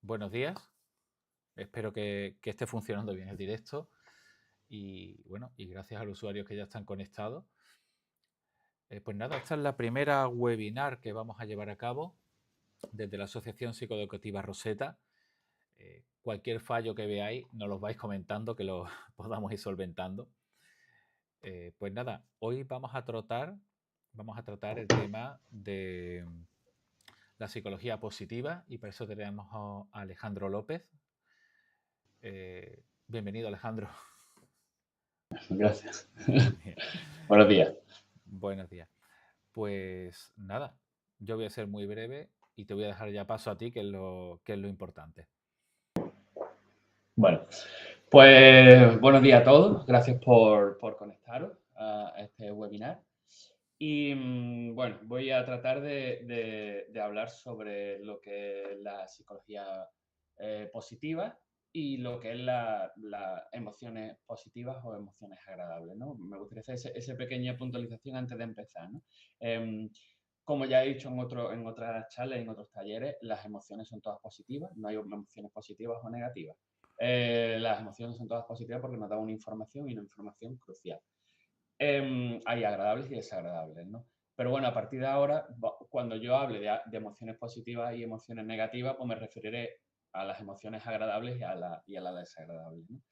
Buenos días. Espero que esté funcionando bien el directo. Y bueno, y gracias a los usuarios que ya están conectados. Pues nada, esta es la primera webinar que vamos a llevar a cabo desde la Asociación Psicoeducativa Rosetta. Cualquier fallo que veáis, nos los vais comentando, que lo podamos ir solventando. Pues nada, hoy vamos a tratar el tema de la psicología positiva y para eso tenemos a Alejandro López. Bienvenido, Alejandro. Gracias. Buenos días. Buenos días. Pues nada, yo voy a ser muy breve y te voy a dejar ya paso a ti, que es lo importante. Bueno, pues buenos días a todos. Gracias por conectaros a este webinar. Y bueno, voy a tratar de hablar sobre lo que es la psicología positiva y lo que es las emociones positivas o emociones agradables, ¿no? Me gustaría hacer esa pequeña puntualización antes de empezar, ¿no? Como ya he dicho en otras charlas, en otros talleres, las emociones son todas positivas, no hay emociones positivas o negativas. Las emociones son todas positivas porque nos dan una información y una información crucial. Hay agradables y desagradables, ¿no? Pero bueno, a partir de ahora, cuando yo hable de emociones positivas y emociones negativas, pues me referiré a las emociones agradables y a las desagradables, ¿no?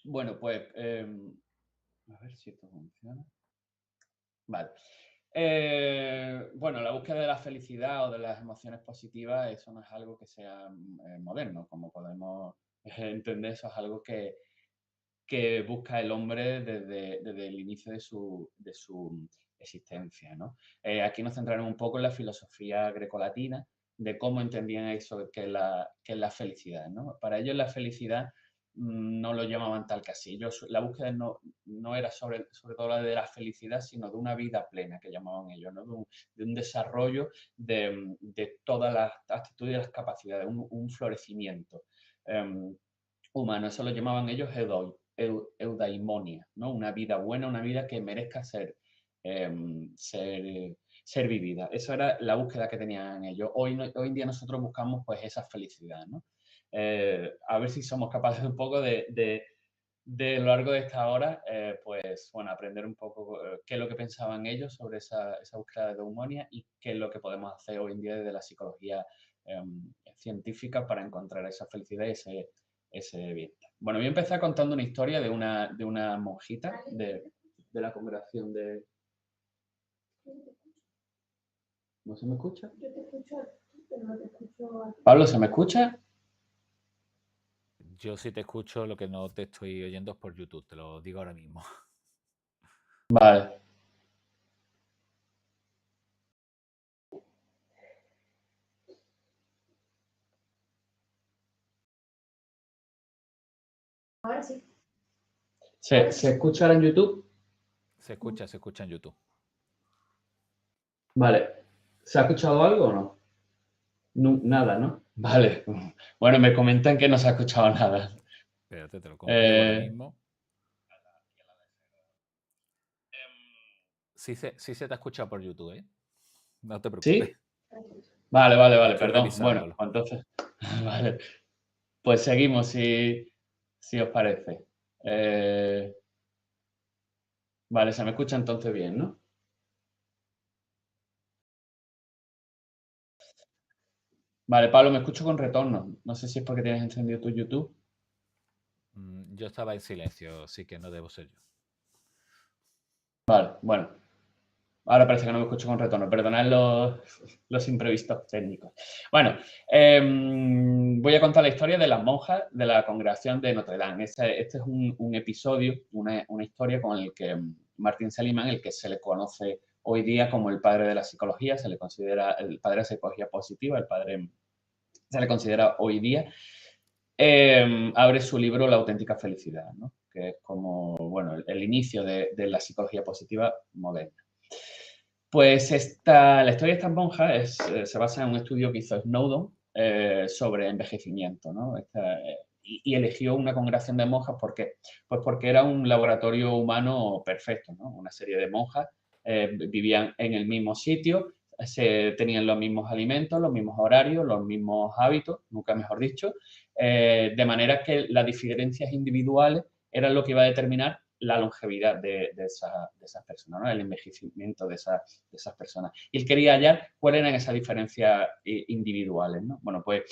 Bueno, pues, a ver si esto funciona. Vale. Bueno, la búsqueda de la felicidad o de las emociones positivas, eso no es algo que sea moderno, como podemos entender, eso es algo que busca el hombre desde el inicio de su existencia, ¿no? Aquí nos centraremos un poco en la filosofía grecolatina, de cómo entendían eso que es la felicidad, ¿no? Para ellos la felicidad no lo llamaban tal que así. La búsqueda no era sobre todo la de la felicidad, sino de una vida plena, que llamaban ellos, ¿no? De un desarrollo de todas las actitudes y las capacidades, un florecimiento humano. Eso lo llamaban ellos eudaimonia, ¿no? Una vida buena, una vida que merezca ser vivida. Esa era la búsqueda que tenían ellos. Hoy en día nosotros buscamos pues esa felicidad, ¿no? A ver si somos capaces un poco de a lo largo de esta hora, pues bueno, aprender un poco qué es lo que pensaban ellos sobre esa búsqueda de eudaimonia y qué es lo que podemos hacer hoy en día desde la psicología científica para encontrar esa felicidad y ese bienestar. Bueno, voy a empezar contando una historia de una monjita de la congregación de... ¿No se me escucha? Yo te escucho, pero no te escucho. Pablo, ¿se me escucha? Yo sí te escucho, lo que no te estoy oyendo es por YouTube, te lo digo ahora mismo. Vale. Ahora sí. ¿Se escucha ahora en YouTube? Se escucha en YouTube. Vale. ¿Se ha escuchado algo o no? Nada, ¿no? Vale. Bueno, me comentan que no se ha escuchado nada. Espérate, te lo compruebo ahora mismo. Sí se te ha escuchado por YouTube, ¿eh? No te preocupes. ¿Sí? Vale, Estoy perdón. Bueno, revisándolo. entonces, vale. Pues seguimos si os parece. Vale, se me escucha entonces bien, ¿no? Vale, Pablo, me escucho con retorno. No sé si es porque tienes encendido tu YouTube. Yo estaba en silencio, así que no debo ser yo. Vale, bueno. Ahora parece que no me escucho con retorno. Perdonad los imprevistos técnicos. Bueno, voy a contar la historia de las monjas de la congregación de Notre Dame. Este es un episodio, una historia con el que Martin Seligman, el que se le conoce hoy día como el padre de la psicología, se le considera el padre de la psicología positiva, se le considera hoy día, abre su libro La auténtica felicidad, ¿no? Que es como, bueno, el inicio de la psicología positiva moderna. Pues la historia de estas monjas se basa en un estudio que hizo Snowdon sobre envejecimiento, ¿no? Y eligió una congregación de monjas porque era un laboratorio humano perfecto, ¿no? Una serie de monjas vivían en el mismo sitio, se tenían los mismos alimentos, los mismos horarios, los mismos hábitos, nunca mejor dicho, de manera que las diferencias individuales eran lo que iba a determinar la longevidad de esas personas, ¿no? El envejecimiento de esas personas. Y él quería hallar cuáles eran esas diferencias individuales, ¿no? Bueno, pues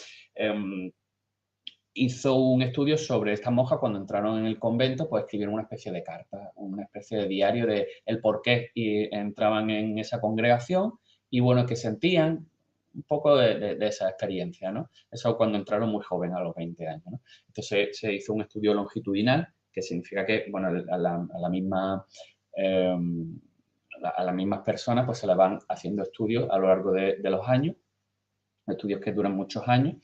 hizo un estudio sobre estas monjas cuando entraron en el convento, pues escribieron una especie de carta, una especie de diario de el por qué entraban en esa congregación y, bueno, qué sentían, un poco de esa experiencia, ¿no? Eso cuando entraron muy joven, a los 20 años, ¿no? Entonces se hizo un estudio longitudinal, que significa que, bueno, a la misma... a las mismas personas pues se le van haciendo estudios a lo largo de los años, estudios que duran muchos años,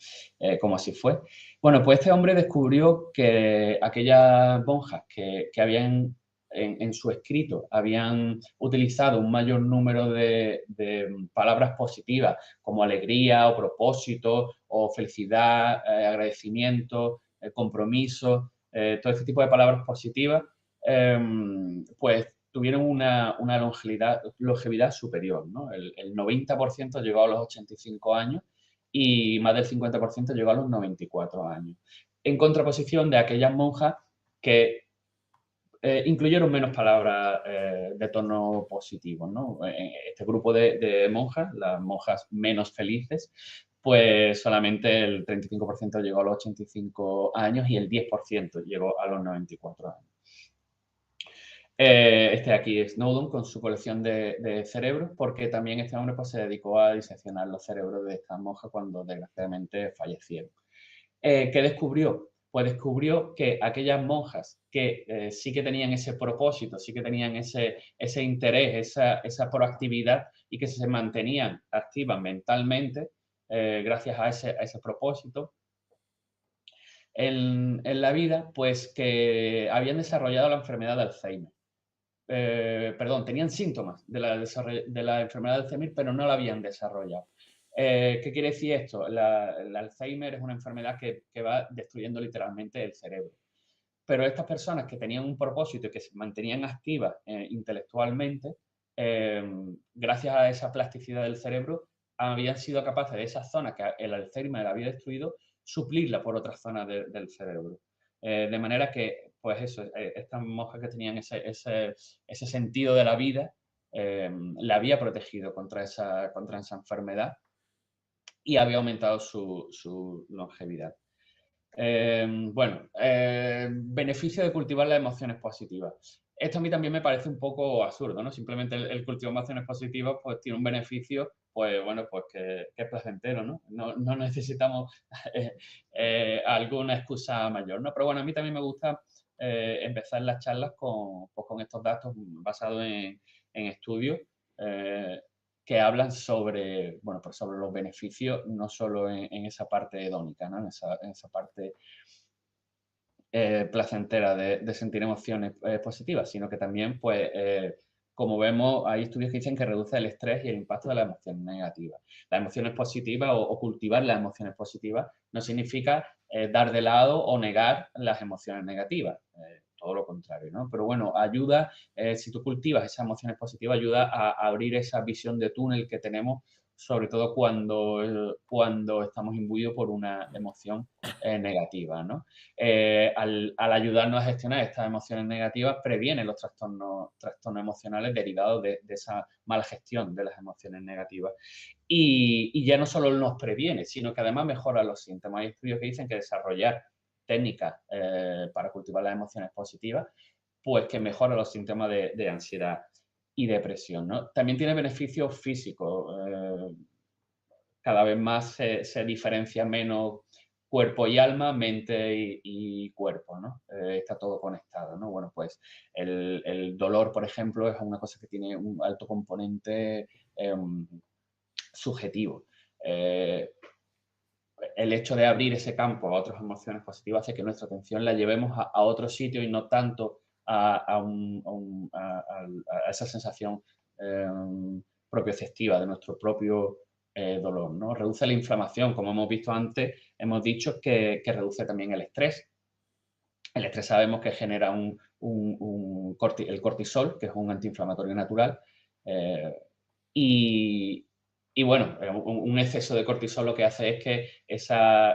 como así fue. Bueno, pues este hombre descubrió que aquellas monjas que habían en su escrito habían utilizado un mayor número de palabras positivas como alegría o propósito o felicidad, agradecimiento, compromiso, todo este tipo de palabras positivas, pues tuvieron una longevidad superior, ¿no? El 90% llegó a los 85 años y más del 50% llegó a los 94 años. En contraposición de aquellas monjas que incluyeron menos palabras de tono positivo, ¿no? Este grupo de monjas, las monjas menos felices, pues solamente el 35% llegó a los 85 años y el 10% llegó a los 94 años. Este aquí es Snowdon con su colección de cerebros, porque también este hombre pues, se dedicó a diseccionar los cerebros de estas monjas cuando desgraciadamente fallecieron. ¿Qué descubrió? Pues descubrió que aquellas monjas que sí que tenían ese propósito, sí que tenían ese interés, esa proactividad y que se mantenían activas mentalmente gracias a ese propósito en la vida, pues que habían desarrollado la enfermedad de Alzheimer. Tenían síntomas de la enfermedad de Alzheimer, pero no la habían desarrollado. ¿Qué quiere decir esto? El Alzheimer es una enfermedad que va destruyendo literalmente el cerebro. Pero estas personas que tenían un propósito y que se mantenían activas intelectualmente, gracias a esa plasticidad del cerebro, habían sido capaces de esas zonas que el Alzheimer había destruido, suplirla por otras zonas del cerebro. De manera que, pues eso, estas monjas que tenían ese sentido de la vida, la había protegido contra esa enfermedad y había aumentado su longevidad. Beneficio de cultivar las emociones positivas. Esto a mí también me parece un poco absurdo, ¿no? Simplemente el cultivo de emociones positivas pues tiene un beneficio, pues bueno, pues que es placentero, ¿no? No necesitamos alguna excusa mayor, ¿no? Pero bueno, a mí también me gusta empezar las charlas con estos datos basados en estudios que hablan sobre, bueno, pues sobre los beneficios, no solo en esa parte hedónica, ¿no? En esa parte placentera de sentir emociones positivas, sino que también, pues, como vemos, hay estudios que dicen que reduce el estrés y el impacto de las emociones negativas. Las emociones positivas o cultivar las emociones positivas no significa dar de lado o negar las emociones negativas. Todo lo contrario, ¿no? Pero bueno, ayuda, si tú cultivas esas emociones positivas, ayuda a abrir esa visión de túnel que tenemos, sobre todo cuando estamos imbuidos por una emoción negativa, ¿no? Al ayudarnos a gestionar estas emociones negativas, previene los trastornos emocionales derivados de esa mala gestión de las emociones negativas. Y ya no solo nos previene, sino que además mejora los síntomas. Hay estudios que dicen que desarrollar técnicas para cultivar las emociones positivas, pues que mejora los síntomas de ansiedad y depresión, ¿no? También tiene beneficios físicos. Cada vez más se diferencia menos cuerpo y alma, mente y cuerpo, ¿no? Está todo conectado, ¿no? Bueno, pues el dolor, por ejemplo, es una cosa que tiene un alto componente subjetivo. El hecho de abrir ese campo a otras emociones positivas hace que nuestra atención la llevemos a otro sitio y no tanto a esa sensación propioceptiva de nuestro propio dolor, ¿no? Reduce la inflamación, como hemos visto antes, hemos dicho que reduce también el estrés. El estrés sabemos que genera el cortisol, que es un antiinflamatorio natural, y Y bueno, un exceso de cortisol lo que hace es que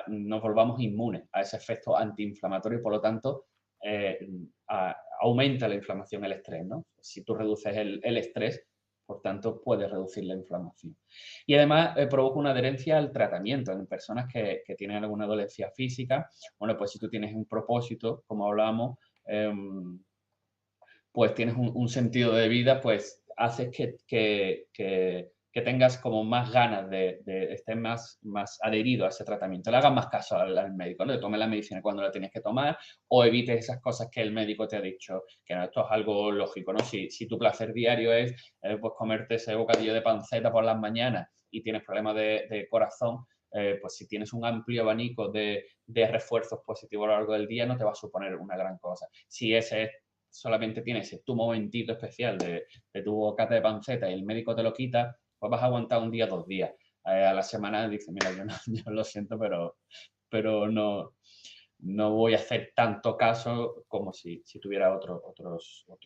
nos volvamos inmunes a ese efecto antiinflamatorio y por lo tanto aumenta la inflamación, el estrés, ¿no? Si tú reduces el estrés, por tanto, puedes reducir la inflamación. Y además provoca una adherencia al tratamiento en personas que tienen alguna dolencia física. Bueno, pues si tú tienes un propósito, como hablábamos, pues tienes un sentido de vida, pues haces que tengas como más ganas de estés más adherido a ese tratamiento, le hagas más caso al médico, ¿no? De tomar la medicina cuando la tienes que tomar o evites esas cosas que el médico te ha dicho, que no, esto es algo lógico, ¿no? Si tu placer diario es pues comerte ese bocadillo de panceta por las mañanas y tienes problemas de corazón, pues si tienes un amplio abanico de refuerzos positivos a lo largo del día, no te va a suponer una gran cosa. Si ese es solamente tienes tu momentito especial de tu bocata de panceta y el médico te lo quita, pues vas a aguantar un día, 2 días. A la semana dices, mira, yo lo siento, pero no voy a hacer tanto caso como si tuviera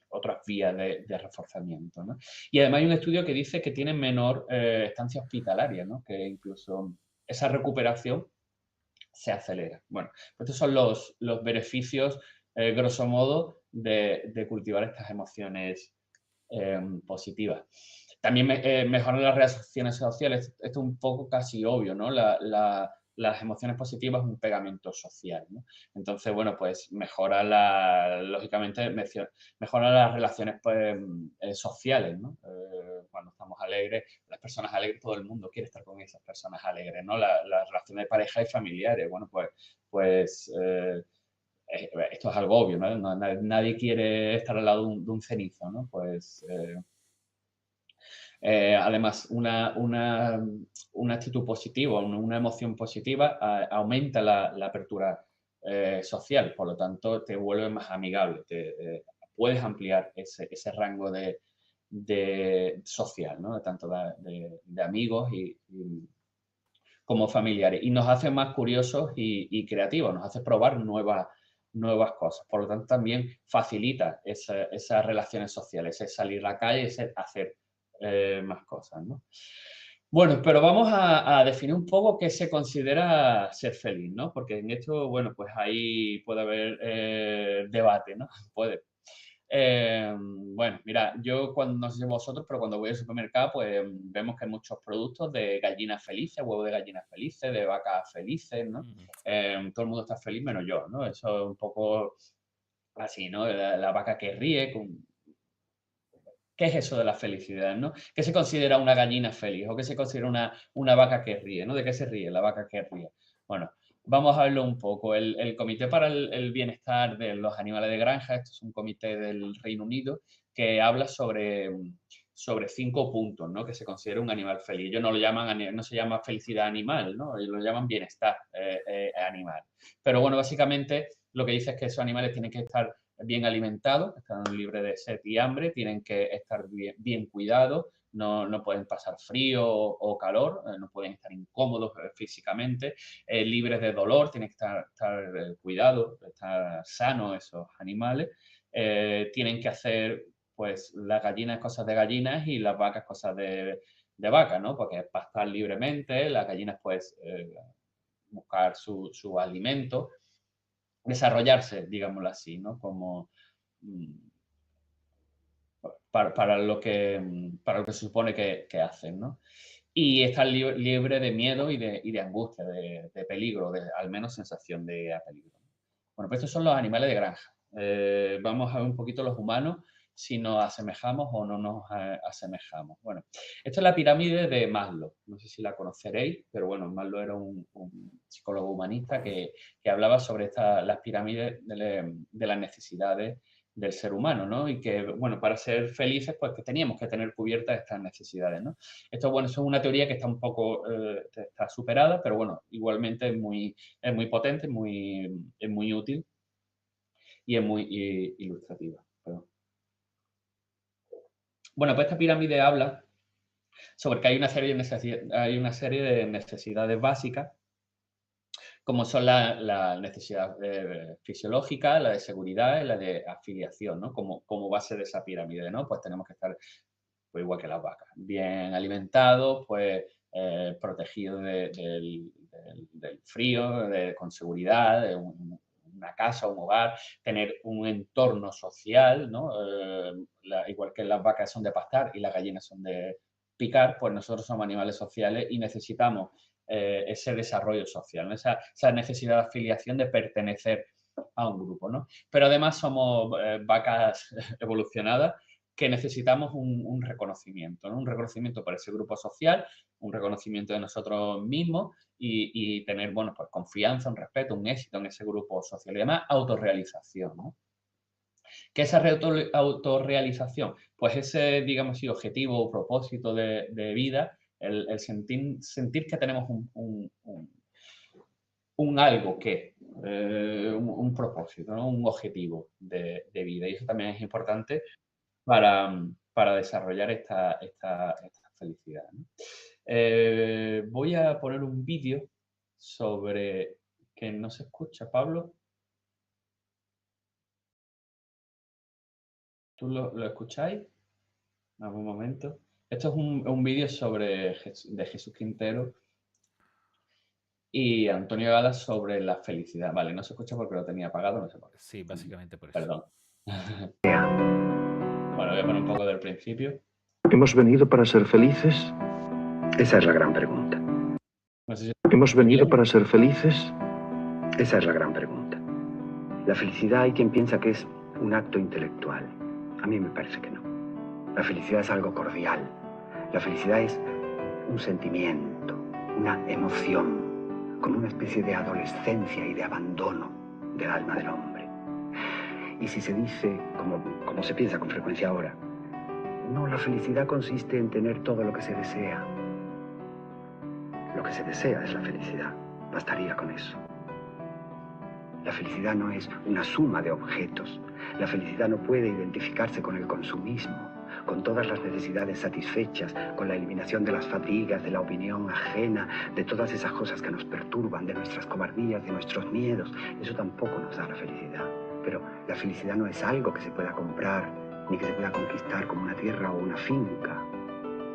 otras vías de reforzamiento, ¿no? Y además hay un estudio que dice que tienen menor estancia hospitalaria, ¿no? Que incluso esa recuperación se acelera. Bueno, pues estos son los beneficios, grosso modo, de cultivar estas emociones positivas. También mejoran las relaciones sociales. Esto es un poco casi obvio, ¿no? Las emociones positivas es un pegamento social, ¿no? Entonces, bueno, pues lógicamente, mejora las relaciones pues, sociales, ¿no? Cuando estamos alegres, las personas alegres, todo el mundo quiere estar con esas personas alegres, ¿no? Las relaciones de pareja y familiares, bueno, pues esto es algo obvio, ¿no? Nadie quiere estar al lado de un cenizo, ¿no? Pues además, una actitud positiva, una emoción positiva aumenta la apertura social, por lo tanto, te vuelve más amigable, puedes ampliar ese rango de social, ¿no? Tanto de amigos como familiares. Y nos hace más curiosos y creativos, nos hace probar nuevas cosas. Por lo tanto, también facilita esas relaciones sociales, es salir a la calle, es hacer más cosas, ¿no? Bueno, pero vamos a definir un poco qué se considera ser feliz, ¿no? Porque en esto, bueno, pues ahí puede haber debate, ¿no? Bueno, mira, yo cuando, no sé si vosotros, pero cuando voy al supermercado, pues vemos que hay muchos productos de gallinas felices, huevos de gallinas felices, de vacas felices, ¿no? Todo el mundo está feliz menos yo, ¿no? Eso es un poco así, ¿no? La vaca que ríe, ¿qué es eso de la felicidad, no? ¿Qué se considera una gallina feliz o qué se considera una vaca que ríe, ¿no? ¿De qué se ríe la vaca que ríe? Bueno, vamos a verlo un poco. El Comité para el Bienestar de los Animales de Granja, esto es un comité del Reino Unido que habla sobre 5 puntos, ¿no? Que se considera un animal feliz. Ellos no lo llaman, no se llama felicidad animal, ¿no? Ellos lo llaman bienestar animal. Pero bueno, básicamente lo que dice es que esos animales tienen que estar bien alimentados, están libres de sed y hambre, tienen que estar bien cuidados, no pueden pasar frío o calor, no pueden estar incómodos físicamente, libres de dolor, tienen que estar cuidados, estar sanos esos animales, tienen que hacer pues las gallinas cosas de gallinas y las vacas cosas de vaca, ¿no? Porque pastar libremente, las gallinas pues buscar su alimento, desarrollarse, digámoslo así, ¿no? Como para lo que se supone que hacen, ¿no? Y estar libre de miedo y de angustia, de peligro, al menos sensación de peligro. Bueno, pues estos son los animales de granja. Vamos a ver un poquito los humanos, si nos asemejamos o no nos asemejamos. Bueno, esto es la pirámide de Maslow. No sé si la conoceréis, pero bueno, Maslow era un psicólogo humanista que hablaba sobre las pirámides de las necesidades del ser humano, ¿no? Y que, bueno, para ser felices, pues que teníamos que tener cubiertas estas necesidades, ¿no? Esto, bueno, eso es una teoría que está un poco, está superada, pero bueno, igualmente es muy potente, es muy útil y es muy ilustrativa. Perdón. Bueno, pues esta pirámide habla sobre que hay una serie de necesidades básicas, como son la necesidad fisiológica, la de seguridad y la de afiliación, ¿no? Como base de esa pirámide, ¿no? Pues tenemos que estar pues igual que las vacas, bien alimentados, pues protegido del frío, con seguridad, una casa, un hogar, tener un entorno social, ¿no? Igual que las vacas son de pastar y las gallinas son de picar, pues nosotros somos animales sociales y necesitamos ese desarrollo social, ¿no? Esa necesidad de afiliación, de pertenecer a un grupo, ¿no? Pero además somos vacas evolucionadas que necesitamos un reconocimiento, ¿no? Un reconocimiento para ese grupo social, un reconocimiento de nosotros mismos y tener, bueno, pues confianza, un respeto, un éxito en ese grupo social y además autorrealización, ¿no? ¿Qué es esa autorrealización? Pues ese, digamos así, objetivo o propósito de vida, el sentir que tenemos un algo que, un propósito, ¿no? Un objetivo de vida. Y eso también es importante para desarrollar esta felicidad, ¿no? Voy a poner un vídeo sobre que no se escucha, Pablo. ¿Tú lo escucháis? En algún momento. Esto es un vídeo de Jesús Quintero y Antonio Gala sobre la felicidad. Vale, no se escucha porque lo tenía apagado, no sé por qué. Sí, básicamente por eso. Perdón. Bueno, voy a poner un poco del principio. ¿Hemos venido para ser felices? Esa es la gran pregunta. No sé si... ¿Hemos venido para ser felices? Esa es la gran pregunta. La felicidad hay quien piensa que es un acto intelectual. A mí me parece que no. La felicidad es algo cordial. La felicidad es un sentimiento, una emoción, como una especie de adolescencia y de abandono del alma del hombre. Y si se dice, como se piensa con frecuencia ahora, no, la felicidad consiste en tener todo lo que se desea. Lo que se desea es la felicidad. Bastaría con eso. La felicidad no es una suma de objetos. La felicidad no puede identificarse con el consumismo, con todas las necesidades satisfechas, con la eliminación de las fatigas, de la opinión ajena, de todas esas cosas que nos perturban, de nuestras cobardías, de nuestros miedos. Eso tampoco nos da la felicidad. Pero la felicidad no es algo que se pueda comprar, ni que se pueda conquistar como una tierra o una finca.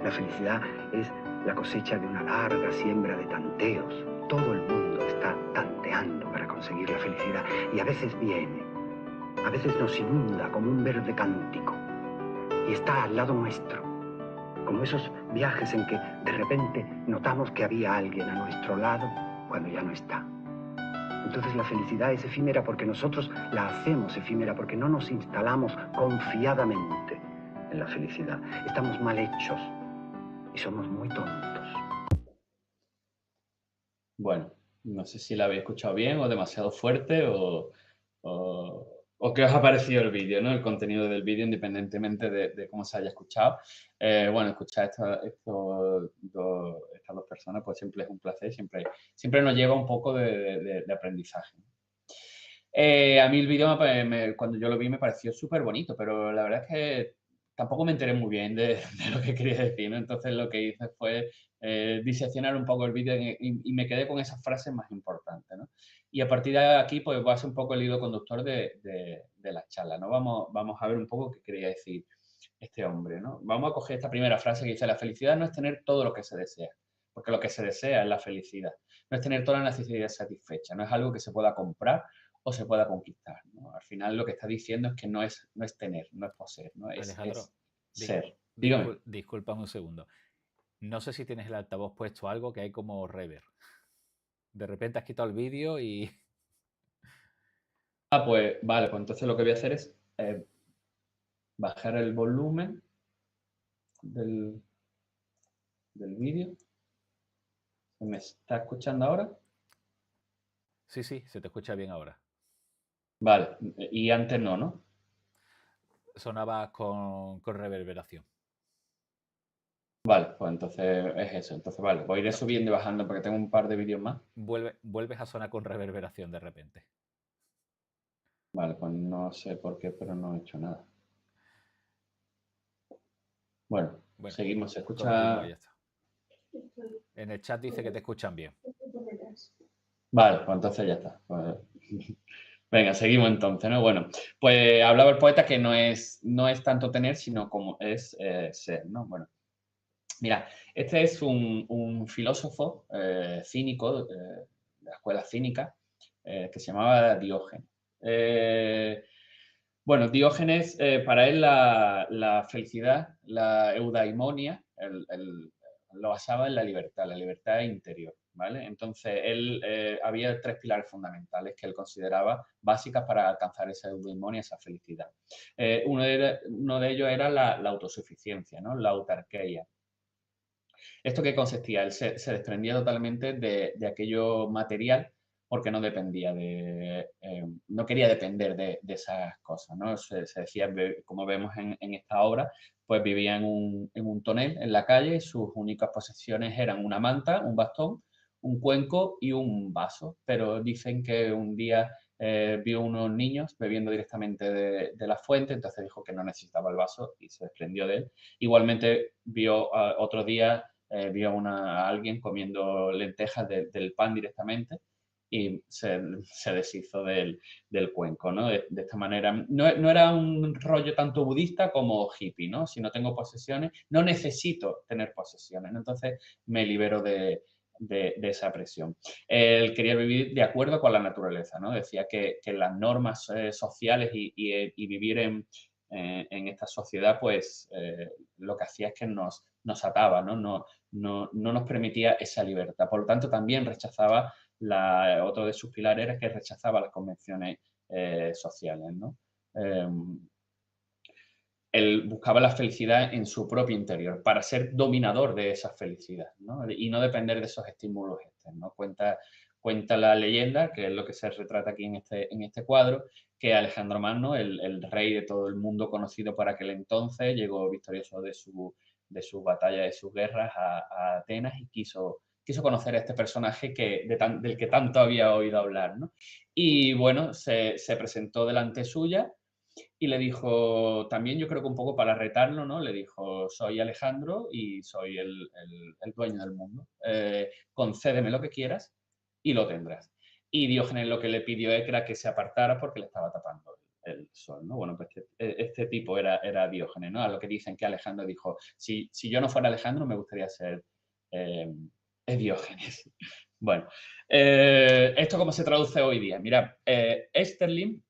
La felicidad es la cosecha de una larga siembra de tanteos. Todo el mundo está tanteando para conseguir la felicidad y a veces viene, a veces nos inunda como un verde cántico y está al lado nuestro, como esos viajes en que de repente notamos que había alguien a nuestro lado cuando ya no está. Entonces la felicidad es efímera porque nosotros la hacemos efímera, porque no nos instalamos confiadamente en la felicidad. Estamos mal hechos y somos muy tontos. Bueno, no sé si la habéis escuchado bien o demasiado fuerte o qué os ha parecido el vídeo, ¿no? El contenido del vídeo, independientemente de cómo se haya escuchado. Bueno, escuchar estas dos personas, pues siempre es un placer, siempre nos lleva un poco de aprendizaje. A mí el vídeo, cuando yo lo vi, me pareció súper bonito, pero la verdad es que tampoco me enteré muy bien de lo que quería decir, ¿no? Entonces lo que hice fue diseccionar un poco el vídeo y me quedé con esas frases más importantes, ¿no? Y a partir de aquí, pues va a ser un poco el hilo conductor de la charla, ¿no? Vamos a ver un poco qué quería decir este hombre, ¿no? Vamos a coger esta primera frase que dice: la felicidad no es tener todo lo que se desea, porque lo que se desea es la felicidad. No es tener todas las necesidades satisfechas, no es algo que se pueda comprar o se pueda conquistar, ¿no? Al final lo que está diciendo es que no es tener, no es poseer, ¿no? Alejandro, es ser. Dígame. Discúlpame un segundo. No sé si tienes el altavoz puesto algo que hay como reverb. De repente has quitado el vídeo y... Ah, pues vale, pues entonces lo que voy a hacer es bajar el volumen del vídeo. ¿Se me está escuchando ahora? Sí, se te escucha bien ahora. Vale, y antes no, ¿no? Sonaba con reverberación. Vale, pues entonces es eso. Entonces, vale, voy a ir subiendo y bajando porque tengo un par de vídeos más. Vuelves a sonar con reverberación de repente. Vale, pues no sé por qué, pero no he hecho nada. Bueno, seguimos. Se escucha... Continúa, ya está. En el chat dice que te escuchan bien. Vale, pues entonces ya está. Pues... Venga, seguimos entonces, ¿no? Bueno, pues hablaba el poeta que no es tanto tener, sino como es ser, ¿no? Bueno, Mira, este es un filósofo cínico, de la escuela cínica, que se llamaba Diógenes. Bueno, Diógenes, para él la felicidad, la eudaimonia, lo basaba en la libertad interior, ¿vale? Entonces, él había tres pilares fundamentales que él consideraba básicas para alcanzar esa eudaimonia, esa felicidad. Uno de ellos era la autosuficiencia, ¿no? La autarquía. ¿Esto qué consistía? Él se desprendía totalmente de aquello material porque no dependía no quería depender de esas cosas, ¿no? Se decía, como vemos en esta obra, pues vivía en un tonel en la calle y sus únicas posesiones eran una manta, un bastón, un cuenco y un vaso. Pero dicen que un día vio unos niños bebiendo directamente de la fuente, entonces dijo que no necesitaba el vaso y se desprendió de él. Igualmente vio otro día vio a alguien comiendo lentejas del pan directamente y se deshizo del cuenco, ¿no? De esta manera, no era un rollo tanto budista como hippie, ¿no? Si no tengo posesiones, no necesito tener posesiones, ¿no? Entonces me libero de esa presión. Él quería vivir de acuerdo con la naturaleza, ¿no? Decía que las normas sociales y vivir en esta sociedad, pues lo que hacía es que nos ataba, ¿no? No nos permitía esa libertad. Por lo tanto, también rechazaba, otro de sus pilares era que rechazaba las convenciones sociales, ¿no? Él buscaba la felicidad en su propio interior para ser dominador de esa felicidad, ¿no? Y no depender de esos estímulos externos. Cuenta la leyenda, que es lo que se retrata aquí en este cuadro, que Alejandro Magno, el rey de todo el mundo conocido por aquel entonces, llegó victorioso de sus batallas, de sus guerras a Atenas y quiso conocer a este personaje del que tanto había oído hablar, ¿no? Y bueno, se presentó delante suya y le dijo, también yo creo que un poco para retarlo, ¿no? Le dijo, soy Alejandro y soy el dueño del mundo. Concédeme lo que quieras y lo tendrás. Y Diógenes lo que le pidió era que se apartara porque le estaba tapando el sol, ¿no? Bueno, pues este tipo era Diógenes, ¿no? A lo que dicen que Alejandro dijo, si yo no fuera Alejandro me gustaría ser Diógenes. Bueno, ¿esto cómo se traduce hoy día? Mira, Esterlin,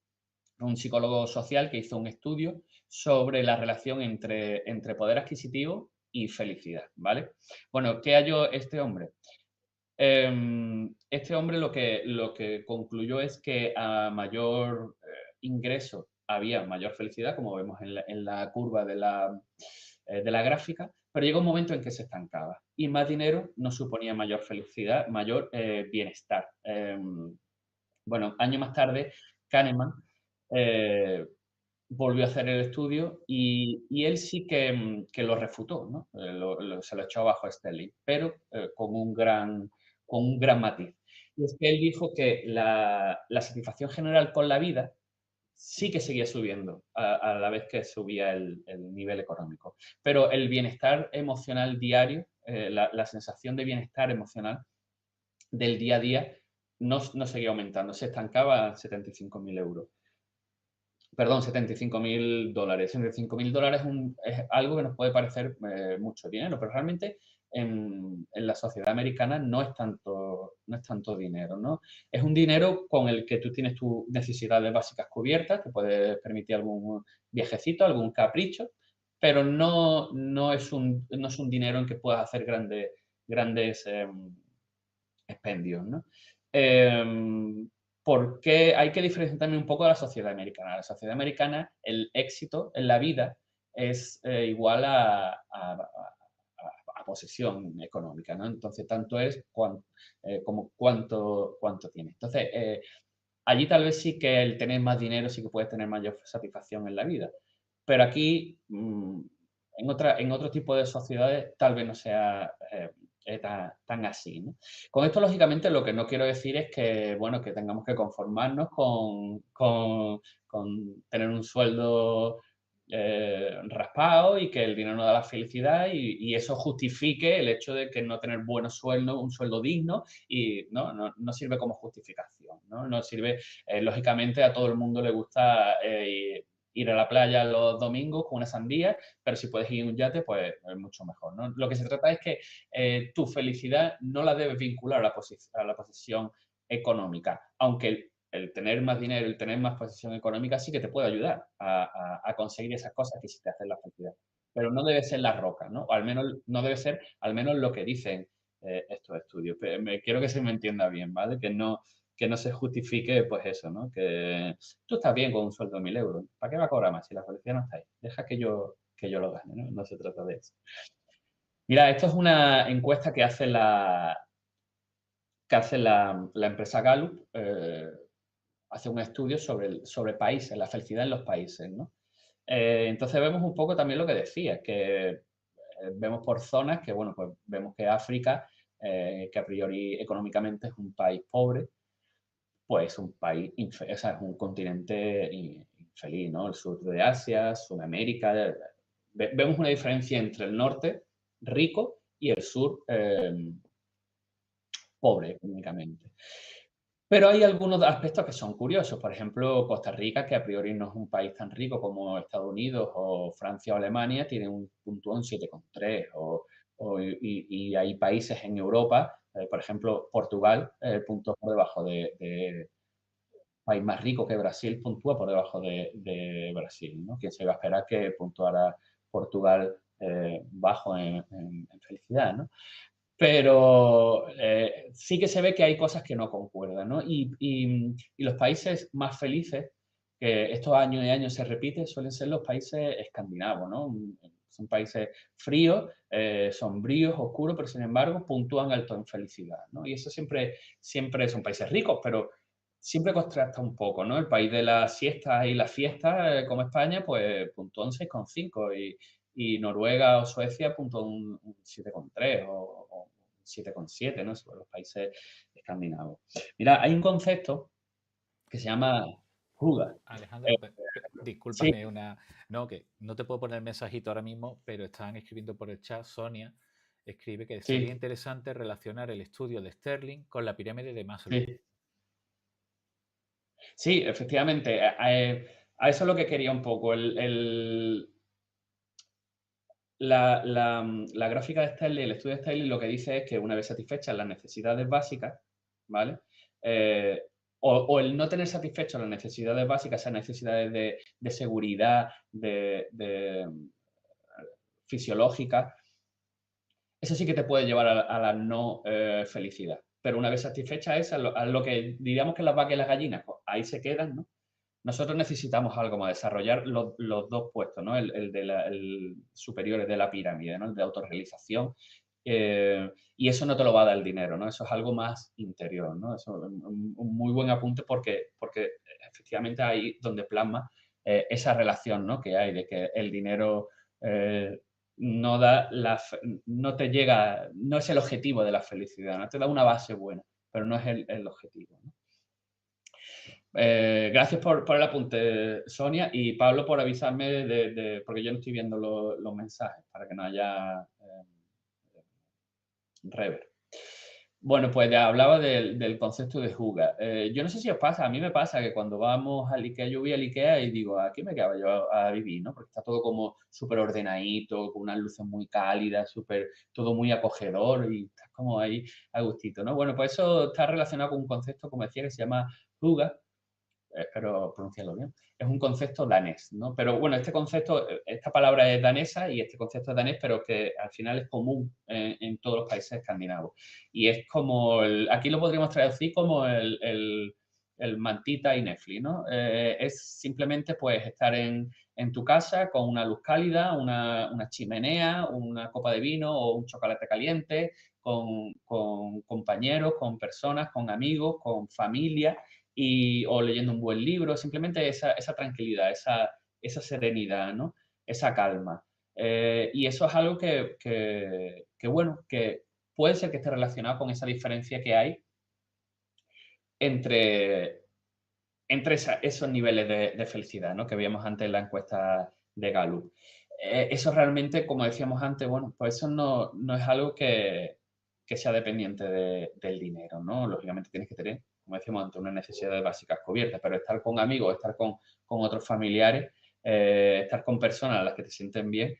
un psicólogo social que hizo un estudio sobre la relación entre poder adquisitivo y felicidad, ¿vale? Bueno, ¿qué halló este hombre? Este hombre lo que concluyó es que a mayor ingreso había mayor felicidad, como vemos en la curva de la gráfica, pero llegó un momento en que se estancaba y más dinero no suponía mayor felicidad, mayor bienestar. Bueno, años más tarde, Kahneman volvió a hacer el estudio y él sí que lo refutó, ¿no? Se lo echó abajo a Sterling, pero con un gran matiz. Y es que él dijo que la satisfacción general con la vida sí que seguía subiendo a la vez que subía el nivel económico. Pero el bienestar emocional diario, la sensación de bienestar emocional del día a día no seguía aumentando, se estancaba a 75.000 euros. Perdón, 75.000 dólares. 75.000 dólares es algo que nos puede parecer mucho dinero, pero realmente en la sociedad americana no es tanto dinero, ¿no? Es un dinero con el que tú tienes tus necesidades básicas cubiertas, te puedes permitir algún viajecito, algún capricho, pero no es un dinero en que puedas hacer grandes expendios, ¿no? Porque hay que diferenciar también un poco de la sociedad americana. En la sociedad americana, el éxito en la vida es igual a posesión económica, ¿no? Entonces, tanto es como cuánto tienes. Entonces, allí tal vez sí que el tener más dinero sí que puedes tener mayor satisfacción en la vida. Pero aquí, en otro tipo de sociedades, tal vez no sea tan así, ¿no? Con esto, lógicamente, lo que no quiero decir es que, bueno, que tengamos que conformarnos con tener un sueldo raspado y que el dinero no da la felicidad y eso justifique el hecho de que no tener buenos sueldos, un sueldo digno y no sirve como justificación, ¿no? No sirve, lógicamente a todo el mundo le gusta ir a la playa los domingos con una sandía, pero si puedes ir en un yate, pues es mucho mejor, ¿no? Lo que se trata es que tu felicidad no la debes vincular a la posición económica, aunque el tener más dinero, el tener más posición económica sí que te puede ayudar a conseguir esas cosas que sí te hacen la felicidad. Pero no debe ser la roca, ¿no? O al menos no debe ser, al menos lo que dicen estos estudios. Pero quiero que se me entienda bien, ¿vale? Que no se justifique, pues eso, ¿no? Que tú estás bien con un sueldo de 1.000 euros. ¿Para qué va a cobrar más si la felicidad no está ahí? Deja que yo lo gane, ¿no? No se trata de eso. Mira, esto es una encuesta que hace la empresa Gallup. Hace un estudio sobre países, la felicidad en los países, ¿no? Entonces vemos un poco también lo que decía, que vemos por zonas que, bueno, pues vemos que África, que a priori económicamente es un país pobre, pues es un país, o sea, es un continente infeliz, ¿no? El sur de Asia, Sudamérica. Vemos una diferencia entre el norte, rico, y el sur, pobre económicamente. Pero hay algunos aspectos que son curiosos. Por ejemplo, Costa Rica, que a priori no es un país tan rico como Estados Unidos o Francia o Alemania, tiene un puntuón 7,3. Y hay países en Europa, por ejemplo, Portugal, punto por debajo de país más rico que Brasil, puntúa por debajo de Brasil, ¿no? ¿Quién se iba a esperar que puntuara Portugal bajo en felicidad, ¿no? Pero sí que se ve que hay cosas que no concuerdan, ¿no? Y los países más felices, que estos años y años se repite, suelen ser los países escandinavos, ¿no? Son países fríos, sombríos, oscuros, pero sin embargo puntúan alto en felicidad, ¿no? Y eso siempre son países ricos, pero siempre contrasta un poco, ¿no? El país de las siestas y las fiestas, como España, pues puntúan 6,5 y Noruega o Suecia un 7,3 o 7,7, ¿no? Sobre los países escandinavos. Mira, hay un concepto que se llama Huga. Alejandro, Sí, discúlpame No, que no te puedo poner el mensajito ahora mismo, pero están escribiendo por el chat. Sonia escribe que sería sí, interesante relacionar el estudio de Sterling con la pirámide de Maslow. sí. Sí, efectivamente. A eso es lo que quería un poco. La gráfica de Sterling, el estudio de Sterling, lo que dice es que una vez satisfechas las necesidades básicas, ¿vale? O el no tener satisfechas las necesidades básicas, esas necesidades de seguridad, de fisiológicas, eso sí que te puede llevar a la no felicidad. Pero una vez satisfecha esa, a lo que diríamos que las vacas y las gallinas, pues ahí se quedan, ¿no? Nosotros necesitamos algo más, desarrollar los dos puestos, ¿no? El superiores de la pirámide, ¿no? El de autorrealización. Y eso no te lo va a dar el dinero, ¿no? Eso es algo más interior, ¿no? Eso es un muy buen apunte porque efectivamente ahí donde plasma esa relación, ¿no? Que hay de que el dinero no te llega, no es el objetivo de la felicidad, no te da una base buena, pero no es el objetivo, ¿no? Gracias por el apunte, Sonia, y Pablo por avisarme porque yo no estoy viendo los mensajes para que no haya rever. Bueno, pues ya hablaba del concepto de Huga. Yo no sé si os pasa, a mí me pasa que cuando vamos al IKEA, yo voy al IKEA y digo, aquí me quedaba yo a vivir, ¿no? Porque está todo como súper ordenadito, con unas luces muy cálidas, todo muy acogedor y estás como ahí a gustito, ¿no? Bueno, pues eso está relacionado con un concepto, como decía, que se llama Huga. Espero pronunciarlo bien, es un concepto danés, ¿no? Pero bueno, este concepto, esta palabra es danesa y este concepto es danés, pero que al final es común en todos los países escandinavos. Y es como, aquí lo podríamos traducir como el mantita y Netflix, ¿no? Es simplemente pues estar en tu casa con una luz cálida, una chimenea, una copa de vino o un chocolate caliente, con compañeros, con personas, con amigos, con familia o leyendo un buen libro, simplemente esa tranquilidad, esa serenidad, ¿no? Esa calma. Y eso es algo bueno, que puede ser que esté relacionado con esa diferencia que hay entre esos niveles de felicidad, ¿no? Que veíamos antes en la encuesta de Gallup. Eso realmente, como decíamos antes, bueno, pues eso no es algo que sea dependiente del dinero, ¿no? Lógicamente tienes que tener, como decíamos antes, unas necesidades básicas cubiertas, pero estar con amigos, estar con otros familiares, estar con personas a las que te sienten bien,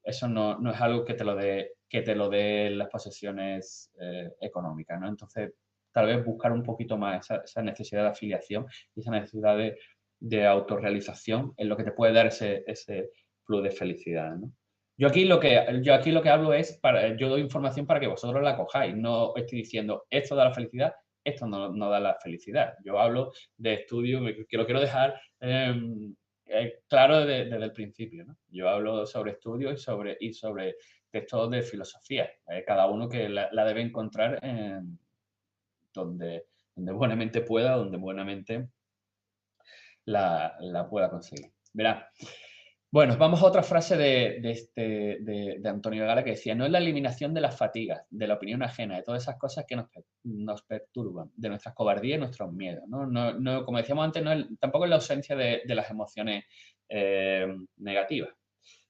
eso no es algo que te lo dé las posesiones económicas, ¿no? Entonces, tal vez buscar un poquito más esa necesidad de afiliación y esa necesidad de autorrealización es lo que te puede dar ese plus de felicidad, ¿no? Yo aquí lo que hablo es, yo doy información para que vosotros la cojáis, no estoy diciendo esto da la felicidad, esto no da la felicidad. Yo hablo de estudios, que lo quiero dejar claro desde el principio, ¿no? Yo hablo sobre estudios y sobre textos de filosofía, cada uno que la debe encontrar donde buenamente pueda, donde buenamente la pueda conseguir. Verá. Bueno, vamos a otra frase de Antonio Gala que decía: no es la eliminación de las fatigas, de la opinión ajena, de todas esas cosas que nos perturban, de nuestras cobardías y nuestros miedos, ¿no? No, como decíamos antes, tampoco es la ausencia de las emociones negativas.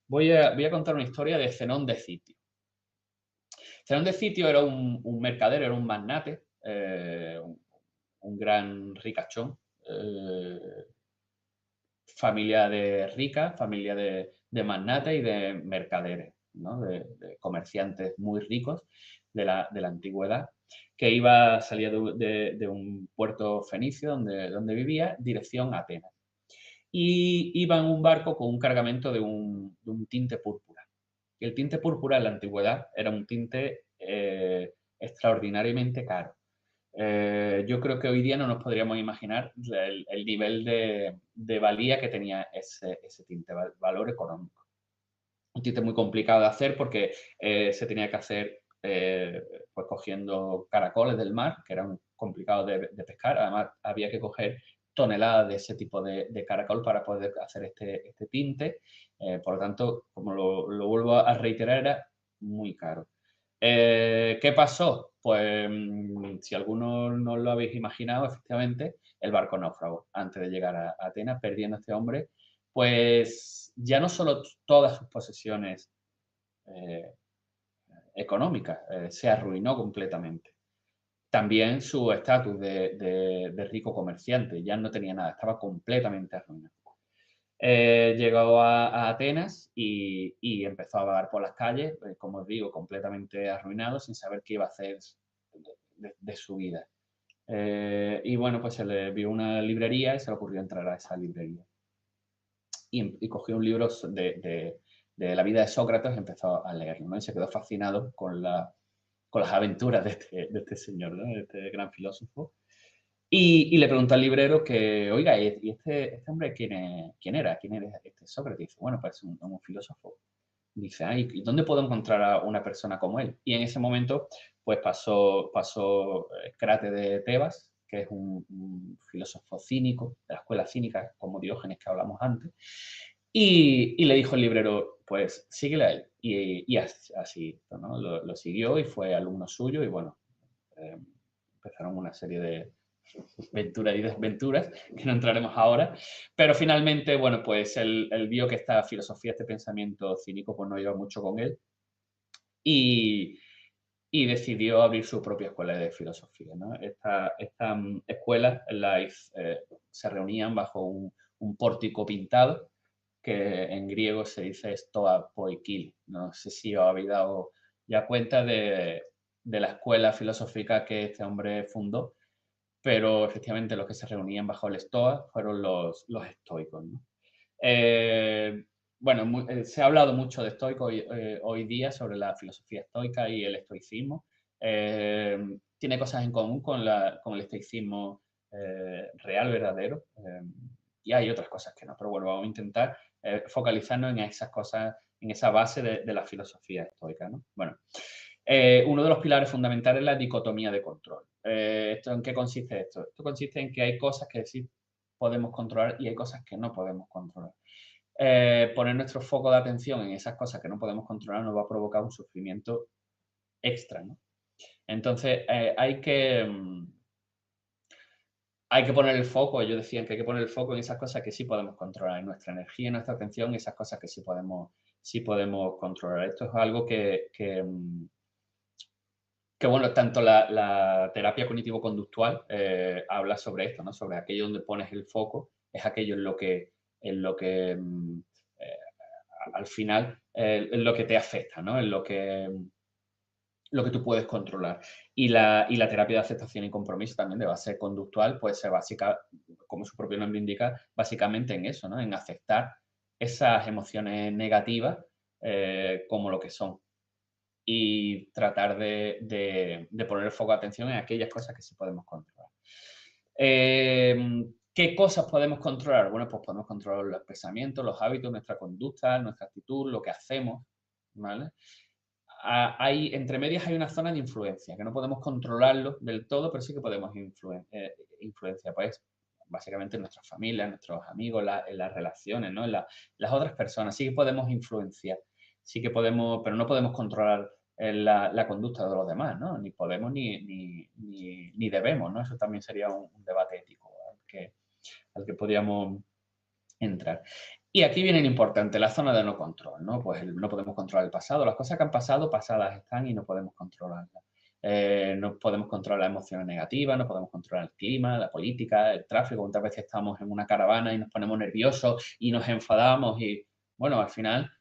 Voy a contar una historia de Zenón de Citio. Zenón de Citio era un mercader, era un magnate, un gran ricachón, familia de rica, familia de magnates y de mercaderes, ¿no? De comerciantes muy ricos de la antigüedad, que salía de un puerto fenicio donde vivía, dirección a Atenas. Y iba en un barco con un cargamento de un tinte púrpura. Y el tinte púrpura en la antigüedad era un tinte extraordinariamente caro. Yo creo que hoy día no nos podríamos imaginar el nivel de valía que tenía ese tinte, valor económico. Un tinte muy complicado de hacer porque se tenía que hacer pues cogiendo caracoles del mar, que eran complicados de pescar. Además, había que coger toneladas de ese tipo de caracol para poder hacer este tinte. Por lo tanto, como lo vuelvo a reiterar, era muy caro. ¿Qué pasó? Pues si alguno no lo habéis imaginado, efectivamente, el barco náufrago antes de llegar a Atenas, perdiendo a este hombre, pues ya no solo todas sus posesiones económicas, se arruinó completamente. También su estatus de rico comerciante, ya no tenía nada, estaba completamente arruinado. Llegó a Atenas y empezó a vagar por las calles, como os digo, completamente arruinado, sin saber qué iba a hacer de su vida. Y bueno, pues se le vio una librería y se le ocurrió entrar a esa librería. Y cogió un libro de la vida de Sócrates y empezó a leerlo, ¿no? Y se quedó fascinado con las aventuras de este señor, ¿no? De este gran filósofo. Y le preguntó al librero que, oiga, ¿y este hombre quién era? ¿Quién era este Sócrates? Y dice, bueno, pues un filósofo. Dice, ¿y dónde puedo encontrar a una persona como él? Y en ese momento, pues pasó Crates de Tebas, que es un filósofo cínico, de la escuela cínica, como Diógenes que hablamos antes, y le dijo el librero, pues síguele a él. Y así, ¿no? Lo siguió y fue alumno suyo y bueno, empezaron una serie de aventuras y desventuras, que no entraremos ahora, pero finalmente, bueno, pues él vio que esta filosofía, este pensamiento cínico, pues no iba mucho con él y decidió abrir su propia escuela de filosofía, ¿no? Esta escuela se reunían bajo un pórtico pintado, que en griego se dice stoa poikil. No sé si os habéis dado ya cuenta de la escuela filosófica que este hombre fundó, pero efectivamente los que se reunían bajo el Stoa fueron los estoicos, ¿no? Bueno, se ha hablado mucho de estoico hoy día, sobre la filosofía estoica y el estoicismo. Tiene cosas en común con el estoicismo real, verdadero, y hay otras cosas que no, pero bueno, vamos a intentar focalizarnos en esas cosas, en esa base de la filosofía estoica, ¿no? Bueno, uno de los pilares fundamentales es la dicotomía de control. ¿En qué consiste esto? Esto consiste en que hay cosas que sí podemos controlar y hay cosas que no podemos controlar. Poner nuestro foco de atención en esas cosas que no podemos controlar nos va a provocar un sufrimiento extra, ¿no? Entonces, hay que poner el foco, ellos decían que hay que poner el foco en esas cosas que sí podemos controlar, en nuestra energía, en nuestra atención, en esas cosas que sí podemos controlar. Esto es algo que bueno, tanto la terapia cognitivo-conductual habla sobre esto, ¿no? Sobre aquello donde pones el foco, es aquello en lo que en lo que al final en lo que te afecta, ¿no? En lo que tú puedes controlar. Y la terapia de aceptación y compromiso también de base conductual, pues se básica, como su propio nombre indica, básicamente en eso, ¿no? En aceptar esas emociones negativas como lo que son. Y tratar de poner el foco de atención en aquellas cosas que sí podemos controlar. ¿Qué cosas podemos controlar? Bueno, pues podemos controlar los pensamientos, los hábitos, nuestra conducta, nuestra actitud, lo que hacemos, ¿vale? Entre medias hay una zona de influencia, que no podemos controlarlo del todo, pero sí que podemos influenciar, pues, básicamente en nuestras familias, en nuestros amigos, en las relaciones, ¿no? En las otras personas. Sí que podemos influenciar, sí que podemos, pero no podemos controlar la conducta de los demás, ¿no? Ni podemos ni debemos, ¿no? Eso también sería un debate ético al que podríamos entrar. Y aquí viene lo importante, la zona de no control, ¿no? Pues no podemos controlar el pasado. Las cosas que han pasado, pasadas están y no podemos controlarlas. No podemos controlar las emociones negativas, no podemos controlar el clima, la política, el tráfico. Muchas veces estamos en una caravana y nos ponemos nerviosos y nos enfadamos y, bueno, al final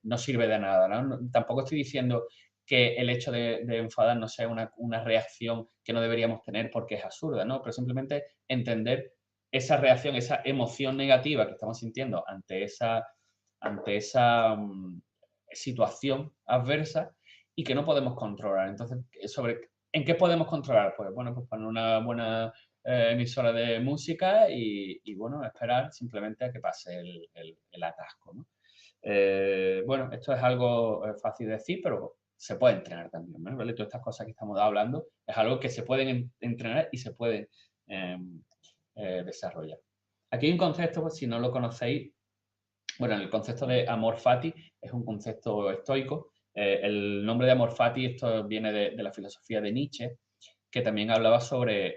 no sirve de nada, ¿no? Tampoco estoy diciendo que el hecho de enfadarnos sea una reacción que no deberíamos tener porque es absurda, ¿no? Pero simplemente entender esa reacción, esa emoción negativa que estamos sintiendo ante esa situación adversa y que no podemos controlar. Entonces, ¿en qué podemos controlar? Pues bueno, pues poner una buena emisora de música y bueno, esperar simplemente a que pase el atasco, ¿no? Bueno, esto es algo fácil de decir, pero se puede entrenar también, ¿no? ¿Vale? Todas estas cosas que estamos hablando es algo que se pueden entrenar y se puede desarrollar. Aquí hay un concepto, pues, si no lo conocéis, bueno, el concepto de amor fati es un concepto estoico. El nombre de amor fati, esto viene de la filosofía de Nietzsche, que también hablaba sobre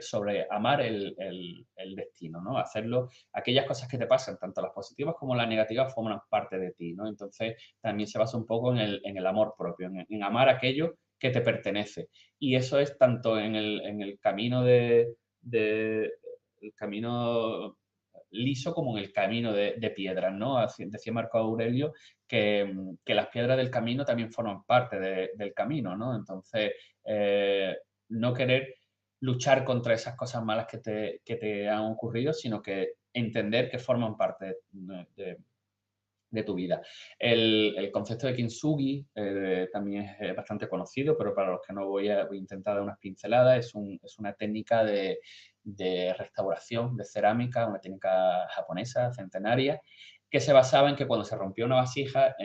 amar el destino, ¿no? Hacerlo, aquellas cosas que te pasan, tanto las positivas como las negativas, forman parte de ti, ¿no? Entonces, también se basa un poco en el amor propio, en amar aquello que te pertenece. Y eso es tanto en el camino el camino liso como en el camino de piedras, ¿no? Decía Marco Aurelio que las piedras del camino también forman parte del camino, ¿no? Entonces, no querer luchar contra esas cosas malas que te han ocurrido, sino que entender que forman parte de tu vida. El concepto de Kintsugi también es bastante conocido, pero para los que no voy a intentar dar unas pinceladas, es una técnica de restauración de cerámica, una técnica japonesa centenaria, que se basaba en que cuando se rompió una vasija,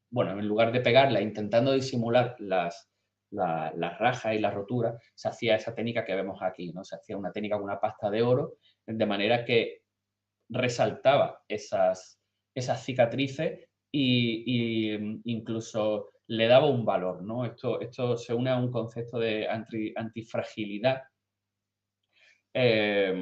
bueno, en lugar de pegarla, intentando disimular las rajas y las roturas, se hacía esa técnica que vemos aquí, ¿no? Se hacía una técnica con una pasta de oro, de manera que resaltaba esas cicatrices y incluso le daba un valor, ¿no? Esto se une a un concepto de antifragilidad que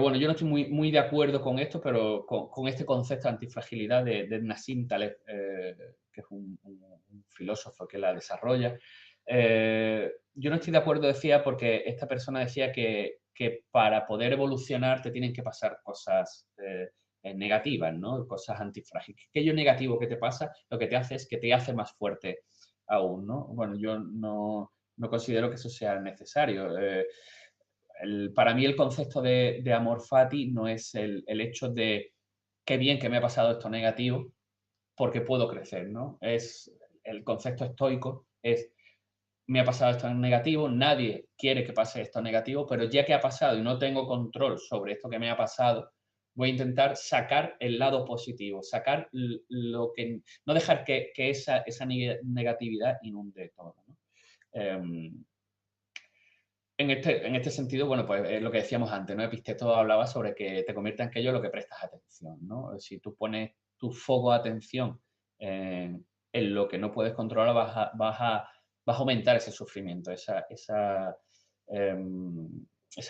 bueno, yo no estoy muy de acuerdo con esto, pero con este concepto de antifragilidad de Nassim Taleb, que es un filósofo que la desarrolla. Yo no estoy de acuerdo, decía, porque esta persona decía que para poder evolucionar te tienen que pasar cosas negativas, ¿no? Cosas antifrágiles. Aquello negativo que te pasa, lo que te hace es que te hace más fuerte aún, ¿no? Bueno, yo no considero que eso sea necesario. Para mí el concepto de amor fati no es el hecho de qué bien que me ha pasado esto negativo porque puedo crecer, ¿no? Es el concepto estoico, es me ha pasado esto negativo, nadie quiere que pase esto negativo, pero ya que ha pasado y no tengo control sobre esto que me ha pasado, voy a intentar sacar el lado positivo, sacar lo que, no dejar que esa negatividad inunde todo, ¿no? En este sentido, bueno, pues es lo que decíamos antes, ¿no? Epicteto hablaba sobre que te convierte en aquello a lo que prestas atención, ¿no? Si tú pones tu foco de atención en lo que no puedes controlar, vas a aumentar ese sufrimiento, esa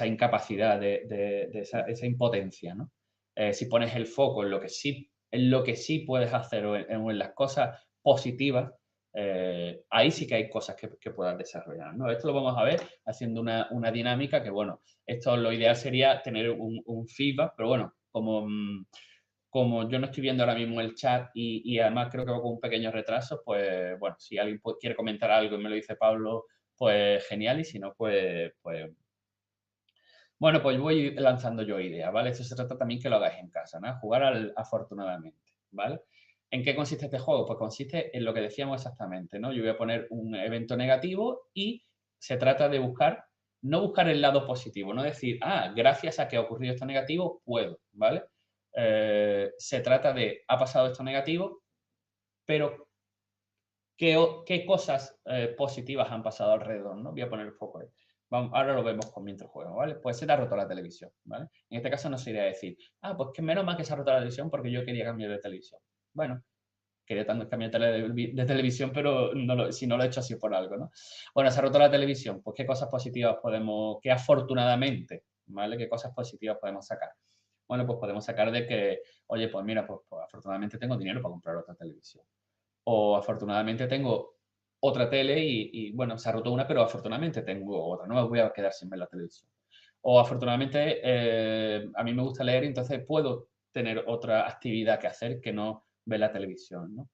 incapacidad, esa impotencia, ¿no? Si pones el foco en lo que sí puedes hacer o en las cosas positivas, ahí sí que hay cosas que puedas desarrollar, ¿no? Esto lo vamos a ver haciendo una dinámica que, bueno, esto lo ideal sería tener un feedback, pero bueno, como yo no estoy viendo ahora mismo el chat y además creo que va con un pequeño retraso, pues bueno, si alguien quiere comentar algo y me lo dice Pablo, pues genial, y si no, pues bueno, pues voy lanzando yo ideas, ¿vale? Esto se trata también que lo hagáis en casa, ¿no? Jugar afortunadamente, ¿vale? ¿En qué consiste este juego? Pues consiste en lo que decíamos exactamente, ¿no? Yo voy a poner un evento negativo y se trata de no buscar el lado positivo, no decir, gracias a que ha ocurrido esto negativo, puedo, ¿vale? Se trata de, ha pasado esto negativo, pero ¿qué cosas positivas han pasado alrededor, ¿no? Voy a poner el foco ahí. Ahora lo vemos mientras juego, ¿vale? Pues se te ha roto la televisión, ¿vale? En este caso no se iría a decir, pues que menos mal que se ha roto la televisión porque yo quería cambiar de televisión. Bueno, quería tanto cambiar de televisión, pero si no lo he hecho así por algo, ¿no? Bueno, se ha roto la televisión, pues qué cosas positivas qué afortunadamente, ¿vale? ¿Qué cosas positivas podemos sacar? Bueno, pues podemos sacar de que, oye, pues mira, pues afortunadamente tengo dinero para comprar otra televisión. O afortunadamente tengo otra tele y bueno, se ha roto una, pero afortunadamente tengo otra, no me voy a quedar sin ver la televisión. O afortunadamente a mí me gusta leer, entonces puedo tener otra actividad que hacer que no ver la televisión, ¿no?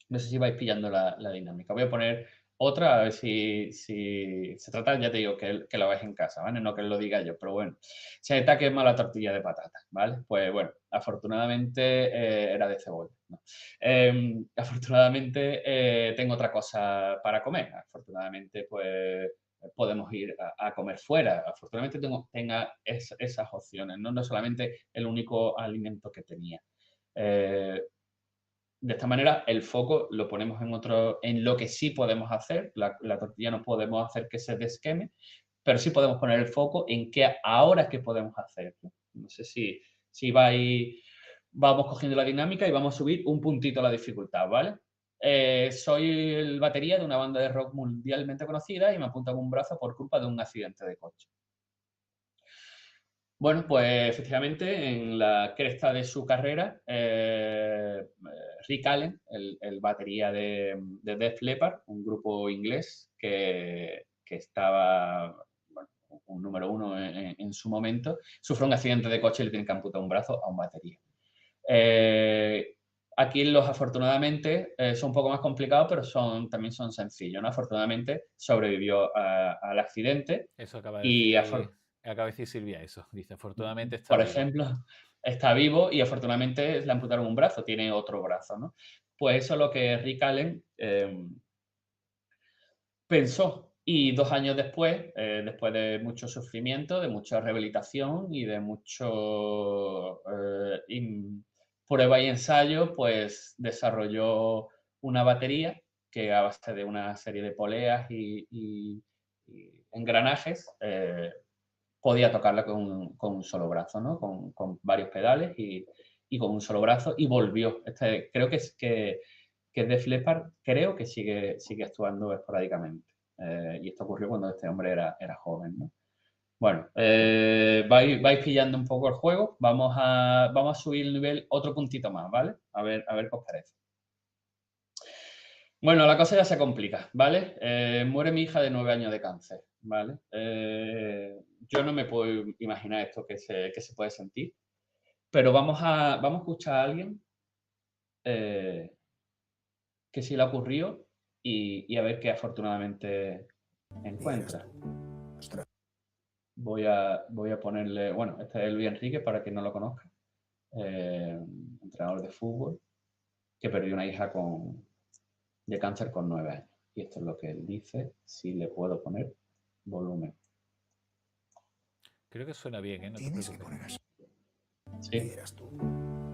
No sé si vais pillando la dinámica. Voy a poner otra, a ver si se trata, ya te digo, que la hagáis en casa, ¿vale? No que lo diga yo, pero bueno. Se está quema la tortilla de patata, ¿vale? Pues bueno, afortunadamente era de cebolla, ¿no? Afortunadamente tengo otra cosa para comer. Afortunadamente, pues podemos ir a comer fuera. Afortunadamente tenga esas opciones, ¿no? No solamente el único alimento que tenía. De esta manera, el foco lo ponemos en lo que sí podemos hacer. La tortilla no podemos hacer que se desqueme, pero sí podemos poner el foco en qué ahora qué podemos hacer. No sé si vamos cogiendo la dinámica y vamos a subir un puntito la dificultad, ¿vale? Soy el batería de una banda de rock mundialmente conocida y me apuntan un brazo por culpa de un accidente de coche. Bueno, pues efectivamente en la cresta de su carrera, Rick Allen, el batería de Def Leppard, un grupo inglés que estaba un número uno en su momento, sufre un accidente de coche y le tienen que amputar un brazo a un batería. Aquí los afortunadamente son un poco más complicados, pero también son sencillos, ¿no? Afortunadamente sobrevivió al accidente. Eso acaba de decir Silvia eso. Dice, afortunadamente está Por vivo. ejemplo, está vivo y afortunadamente le amputaron un brazo, tiene otro brazo, ¿no? Pues eso es lo que Rick Allen pensó. Y 2 años después, después de mucho sufrimiento, de mucha rehabilitación y de mucho prueba y ensayo, pues desarrolló una batería que a base de una serie de poleas y engranajes podía tocarla con un solo brazo, ¿no? Con varios pedales y con un solo brazo, y volvió. Creo que Def Leppard creo que sigue actuando esporádicamente. Y esto ocurrió cuando este hombre era joven, ¿no? Bueno, vais pillando un poco el juego. Vamos a subir el nivel otro puntito más, ¿vale? A ver qué os parece. Bueno, la cosa ya se complica, ¿vale? Muere mi hija de 9 años de cáncer, ¿vale? Yo no me puedo imaginar esto que se puede sentir, pero vamos a escuchar a alguien que sí le ocurrió y a ver qué afortunadamente encuentra. Voy a ponerle, bueno, este es Luis Enrique, para quien no lo conozca, entrenador de fútbol, que perdió una hija de cáncer con 9 años. Y esto es lo que él dice, si le puedo poner volumen. Creo que suena bien, ¿eh? No Tienes que poner así. Sí. Dirás tú.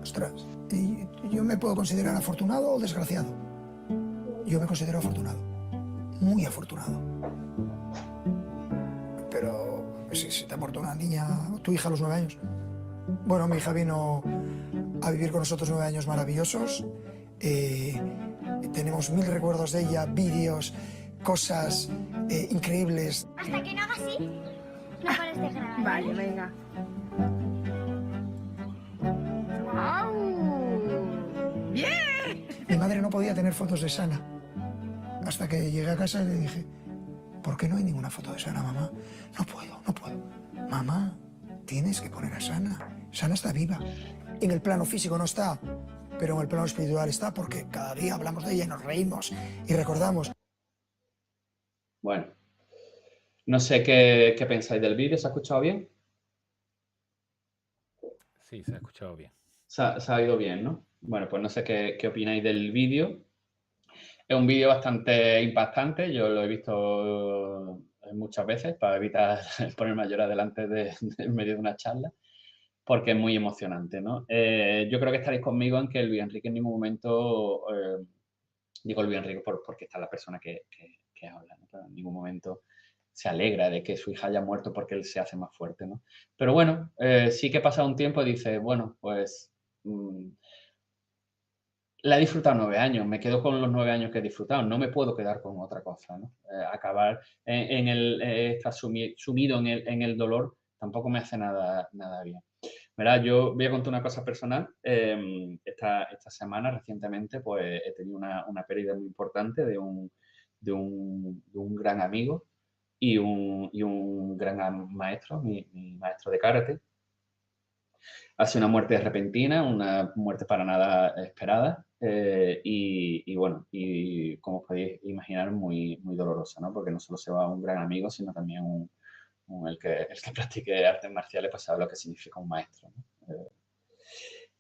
Ostras, ¿y yo me puedo considerar afortunado o desgraciado? Yo me considero afortunado. Muy afortunado. Pero si te ha muerto una niña, tu hija a los 9 años. Bueno, mi hija vino a vivir con nosotros 9 años maravillosos. Tenemos 1000 recuerdos de ella, vídeos, cosas increíbles. Hasta que no haga así, no pares de grabar. Vale, venga. ¡Guau! ¡Bien! Mi madre no podía tener fotos de Sana. Hasta que llegué a casa y le dije, ¿por qué no hay ninguna foto de Sana, mamá? No puedo, no puedo. Mamá, tienes que poner a Sana. Sana está viva. En el plano físico no está, pero en el plano espiritual está porque cada día hablamos de ella y nos reímos y recordamos. Bueno, no sé qué pensáis del vídeo. ¿Se ha escuchado bien? Sí, se ha escuchado bien. Se ha oído bien, ¿no? Bueno, pues no sé qué opináis del vídeo. Es un vídeo bastante impactante. Yo lo he visto muchas veces para evitar ponerme a llorar delante en medio de una charla, porque es muy emocionante, ¿no? Yo creo que estaréis conmigo en que Luis Enrique en ningún momento, digo Luis Enrique porque está la persona que habla, ¿no? Pero en ningún momento se alegra de que su hija haya muerto porque él se hace más fuerte, ¿no? Pero bueno, sí que pasa un tiempo y dice, bueno, pues la he disfrutado 9 años, me quedo con los 9 años que he disfrutado, no me puedo quedar con otra cosa, ¿no? Acabar estar sumido en el dolor tampoco me hace nada bien. Verá, yo voy a contar una cosa personal. Esta semana, recientemente, pues he tenido una pérdida muy importante de un gran amigo y un gran maestro, mi maestro de karate. Ha sido una muerte repentina, una muerte para nada esperada y bueno, y como podéis imaginar, muy, muy dolorosa, ¿no? Porque no solo se va un gran amigo, sino también el que practique artes marciales, pues sabe lo que significa un maestro, ¿no?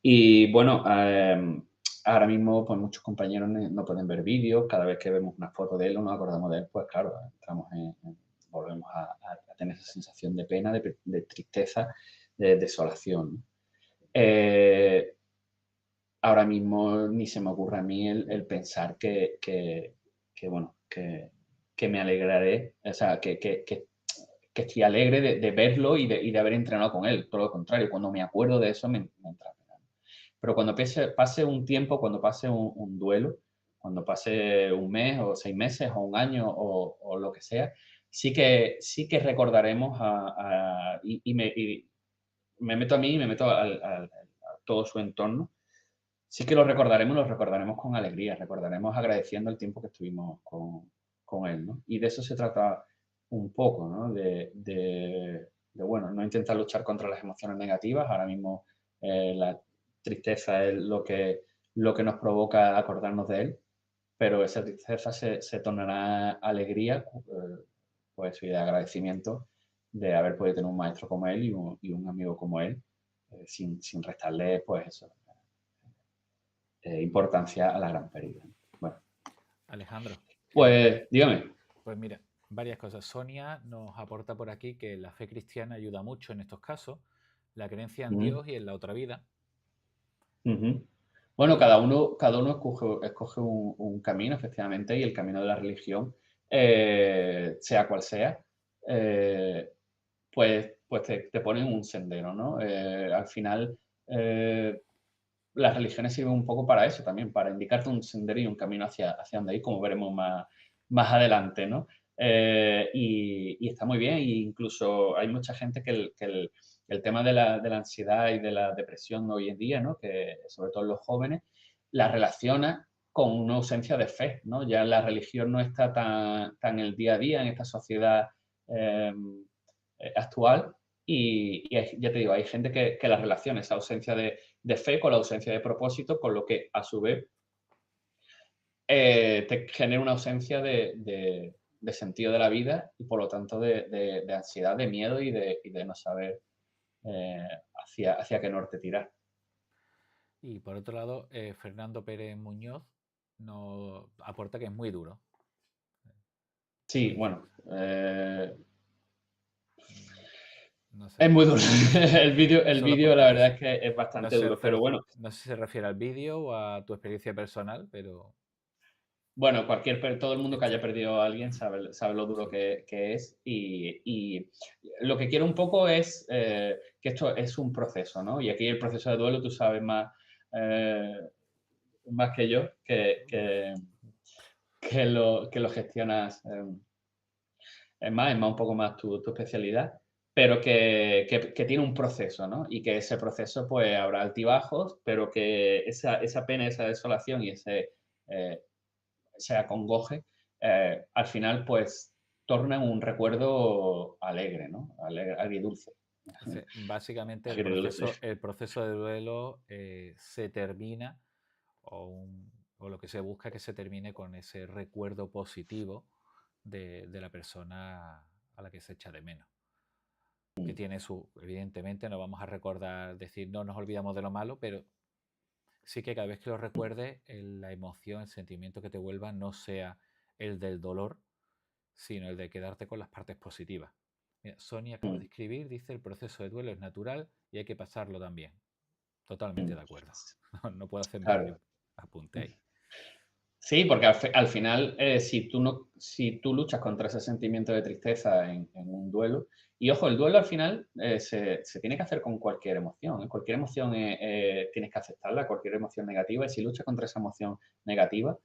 Y bueno, ahora mismo pues muchos compañeros no pueden ver vídeos. Cada vez que vemos una foto de él o nos acordamos de él, pues claro, volvemos a tener esa sensación de pena, de tristeza, de desolación, ¿no? Ahora mismo ni se me ocurre a mí el pensar que me alegraré, o sea, que estoy alegre de verlo y de haber entrenado con él. Todo lo contrario, cuando me acuerdo de eso me entra pena. Pero cuando pase un tiempo, cuando pase un duelo, cuando pase un mes o 6 meses o un año o lo que sea, sí que recordaremos y me meto a mí y me meto a todo su entorno. Sí que lo recordaremos con alegría, recordaremos agradeciendo el tiempo que estuvimos con él, ¿no? Y de eso se trata un poco, ¿no? Bueno, no intentar luchar contra las emociones negativas. Ahora mismo la tristeza es lo que nos provoca acordarnos de él, pero esa tristeza se tornará alegría, pues, y de agradecimiento de haber podido tener un maestro como él y un amigo como él, sin restarle, pues eso, importancia a la gran pérdida. Bueno, Alejandro. pues dígame. Pues mira, varias cosas. Sonia nos aporta por aquí que la fe cristiana ayuda mucho en estos casos, la creencia en Dios y en la otra vida. Bueno, cada uno escoge un camino, efectivamente, y el camino de la religión, sea cual sea, pues te pone en un sendero, ¿no? Al final, las religiones sirven un poco para eso también, para indicarte un sendero y un camino hacia donde ir, como veremos más adelante, ¿no? Y está muy bien, e incluso hay mucha gente que el tema de la ansiedad y de la depresión hoy en día, ¿no? Que sobre todo los jóvenes, la relaciona con una ausencia de fe, ¿no? Ya la religión no está tan en el día a día en esta sociedad actual y ya te digo, hay gente que la relaciona esa ausencia de fe con la ausencia de propósito, con lo que a su vez te genera una ausencia de sentido de la vida y por lo tanto de ansiedad, de miedo y de no saber hacia qué norte tirar. Y por otro lado, Fernando Pérez Muñoz nos aporta que es muy duro. Sí, bueno. No sé. Es muy duro. El vídeo la verdad es que es bastante duro, pero bueno. No sé si se refiere al vídeo o a tu experiencia personal, pero... Bueno, todo el mundo que haya perdido a alguien sabe lo duro que es y lo que quiero un poco es que esto es un proceso, ¿no? Y aquí el proceso de duelo tú sabes más que yo, que lo gestionas, es más un poco más tu especialidad, pero que tiene un proceso, ¿no? Y que ese proceso pues habrá altibajos, pero que esa pena, esa desolación y ese acongoje al final pues tornan un recuerdo alegre, ¿no? Agridulce. Básicamente Agridulce. el proceso de duelo se termina o lo que se busca es que se termine con ese recuerdo positivo de la persona a la que se echa de menos. Que tiene evidentemente no vamos a recordar, decir no nos olvidamos de lo malo, pero sí que cada vez que lo recuerdes, la emoción, el sentimiento que te vuelva no sea el del dolor, sino el de quedarte con las partes positivas. Mira, Sonia acaba de escribir, dice el proceso de duelo es natural y hay que pasarlo también. Totalmente de acuerdo. No puedo hacer más que apunte ahí. Sí, porque al final, si tú luchas contra ese sentimiento de tristeza en un duelo, y ojo, el duelo al final se tiene que hacer con cualquier emoción, ¿eh? Cualquier emoción tienes que aceptarla, cualquier emoción negativa, y si luchas contra esa emoción negativa,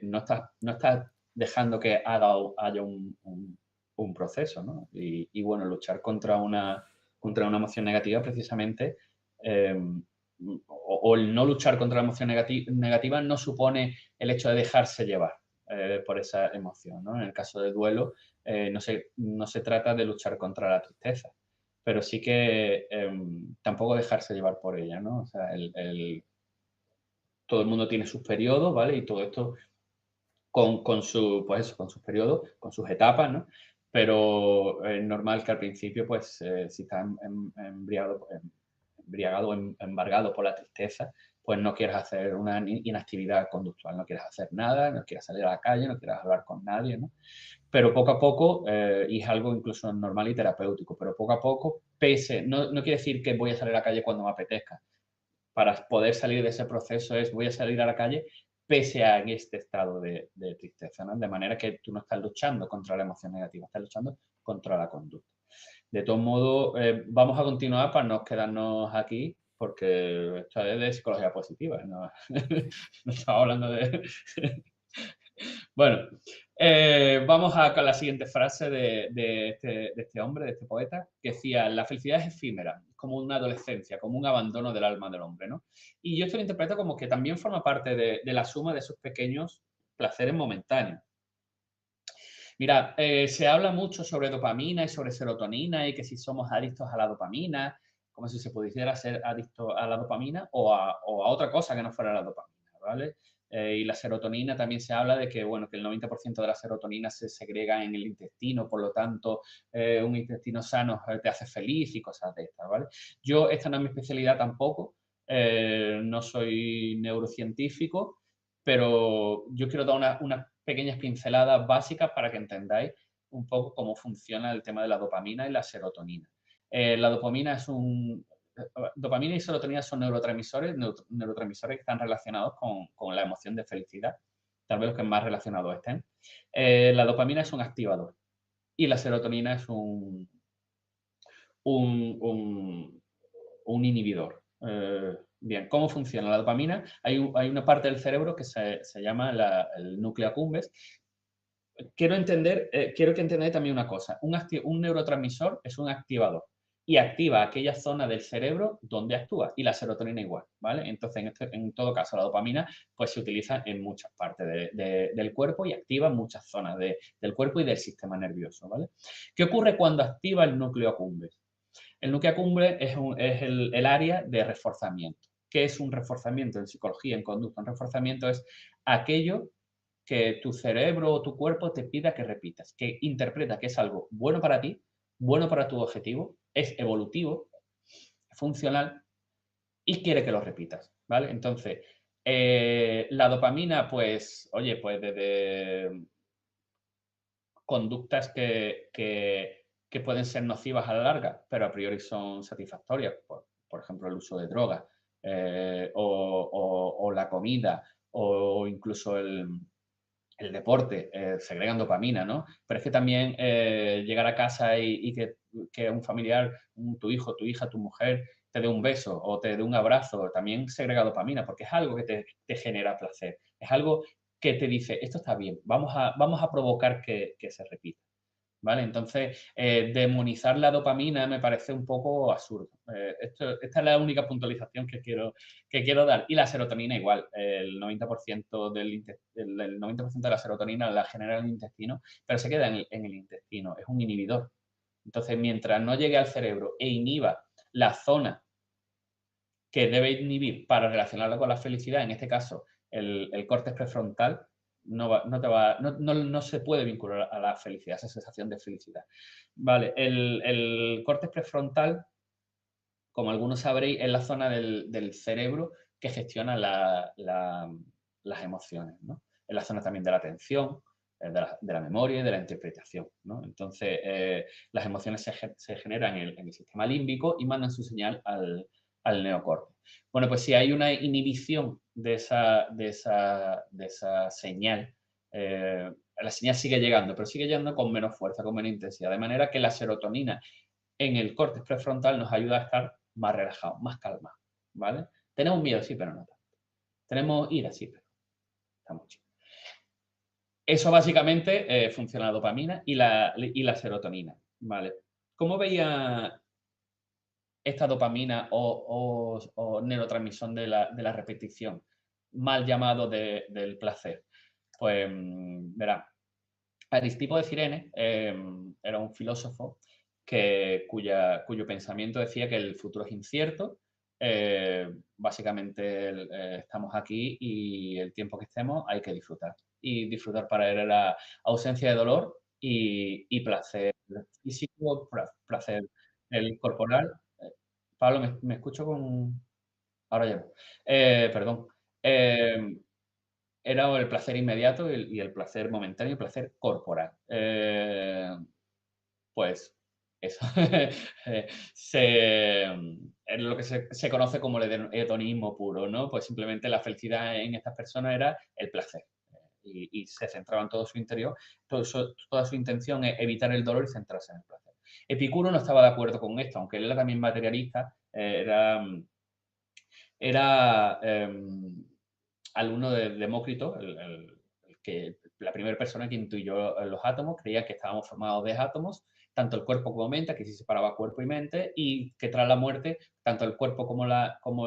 no estás dejando que haya un proceso, ¿no? Y bueno, luchar contra una emoción negativa precisamente o el no luchar contra la emoción negativa no supone el hecho de dejarse llevar por esa emoción, ¿no? En el caso del duelo, no se trata de luchar contra la tristeza, pero sí que tampoco dejarse llevar por ella, ¿no? O sea, todo el mundo tiene sus periodos, ¿vale? Y todo esto con sus periodos, con sus etapas, ¿no? Pero es normal que al principio, pues, si estás embriagado o embargado por la tristeza, pues no quieras hacer una inactividad conductual, no quieres hacer nada, no quieres salir a la calle, no quieres hablar con nadie, ¿no? Pero poco a poco, y es algo incluso normal y terapéutico, pero poco a poco, no quiere decir que voy a salir a la calle cuando me apetezca. Para poder salir de ese proceso voy a salir a la calle pese a este estado de tristeza, ¿no? De manera que tú no estás luchando contra la emoción negativa, estás luchando contra la conducta. De todos modos, vamos a continuar para no quedarnos aquí, porque esto es de psicología positiva, no, no estamos hablando de... Bueno, vamos con la siguiente frase de este hombre, de este poeta, que decía, la felicidad es efímera, como una adolescencia, como un abandono del alma del hombre, ¿no? Y yo esto lo interpreto como que también forma parte de la suma de esos pequeños placeres momentáneos. Mira, se habla mucho sobre dopamina y sobre serotonina y que si somos adictos a la dopamina, como si se pudiera ser adicto a la dopamina o a otra cosa que no fuera la dopamina, ¿vale? Y la serotonina también se habla de que, bueno, que el 90% de la serotonina se segrega en el intestino, por lo tanto, un intestino sano te hace feliz y cosas de estas, ¿vale? Esta no es mi especialidad tampoco, no soy neurocientífico, pero yo quiero dar unas pequeñas pinceladas básicas para que entendáis un poco cómo funciona el tema de la dopamina y la serotonina. La dopamina dopamina y serotonina son neurotransmisores que están relacionados con la emoción de felicidad, tal vez los que más relacionados estén. La dopamina es un activador y la serotonina es un inhibidor. Bien, ¿cómo funciona la dopamina? Hay una parte del cerebro que se llama el núcleo accumbens. Quiero que entendáis también una cosa. Un neurotransmisor es un activador y activa aquella zona del cerebro donde actúa, y la serotonina igual, ¿vale? Entonces, en todo caso, la dopamina pues, se utiliza en muchas partes del cuerpo y activa muchas zonas del cuerpo y del sistema nervioso, ¿vale? ¿Qué ocurre cuando activa el núcleo accumbens? El núcleo accumbens es el área de reforzamiento. ¿Qué es un reforzamiento en psicología, en conducta? Un reforzamiento es aquello que tu cerebro o tu cuerpo te pida que repitas, que interpreta que es algo bueno para ti, bueno para tu objetivo, es evolutivo, funcional y quiere que lo repitas, ¿vale? Entonces, la dopamina, pues, oye, pues desde conductas que pueden ser nocivas a la larga, pero a priori son satisfactorias, por ejemplo, el uso de drogas o la comida o incluso el deporte, segregan dopamina, ¿no? Pero es que también llegar a casa y que un familiar, tu hijo, tu hija, tu mujer, te dé un beso o te dé un abrazo, también segrega dopamina, porque es algo que te genera placer. Es algo que te dice, esto está bien, vamos a provocar que se repita. ¿vale? Entonces, demonizar la dopamina me parece un poco absurdo. Esta es la única puntualización que quiero dar. Y la serotonina igual. El 90% el 90% de la serotonina la genera el intestino, pero se queda en el intestino. Es un inhibidor. Entonces, mientras no llegue al cerebro e inhiba la zona que debe inhibir para relacionarla con la felicidad, en este caso el córtex prefrontal, no se puede vincular a la felicidad, a esa sensación de felicidad. Vale, el córtex prefrontal, como algunos sabréis, es la zona del cerebro que gestiona las emociones, ¿no? Es la zona también de la atención, de la memoria y de la interpretación, ¿no? Entonces, las emociones se generan en el sistema límbico y mandan su señal al neocorte. Bueno, pues si hay una inhibición de esa señal, la señal sigue llegando, pero sigue llegando con menos fuerza, con menos intensidad, de manera que la serotonina en el córtex prefrontal nos ayuda a estar más relajados, más calmados, ¿vale? Tenemos miedo, sí, pero no tanto. Tenemos ira, sí, pero estamos chicos. Eso básicamente funciona la dopamina y la serotonina, ¿vale? ¿Cómo veía esta dopamina o neurotransmisión de la repetición, mal llamado del placer? Pues, verá, Aristipo de Cirene era un filósofo cuyo pensamiento decía que el futuro es incierto. Básicamente estamos aquí y el tiempo que estemos hay que disfrutar. Y disfrutar para él era ausencia de dolor y placer físico, placer el corporal. Pablo, me escucho con... Ahora ya no. Perdón. Era el placer inmediato y el placer momentáneo, el placer corporal. Pues eso. Es lo que se conoce como el hedonismo puro, ¿no? Pues simplemente la felicidad en estas personas era el placer. Y se centraba en todo su interior, toda su intención es evitar el dolor y centrarse en el placer. Epicuro no estaba de acuerdo con esto, aunque él era también materialista, era alumno de Demócrito, la primera persona que intuyó los átomos, creía que estábamos formados de átomos, tanto el cuerpo como mente, que se separaba cuerpo y mente, y que tras la muerte, tanto el cuerpo como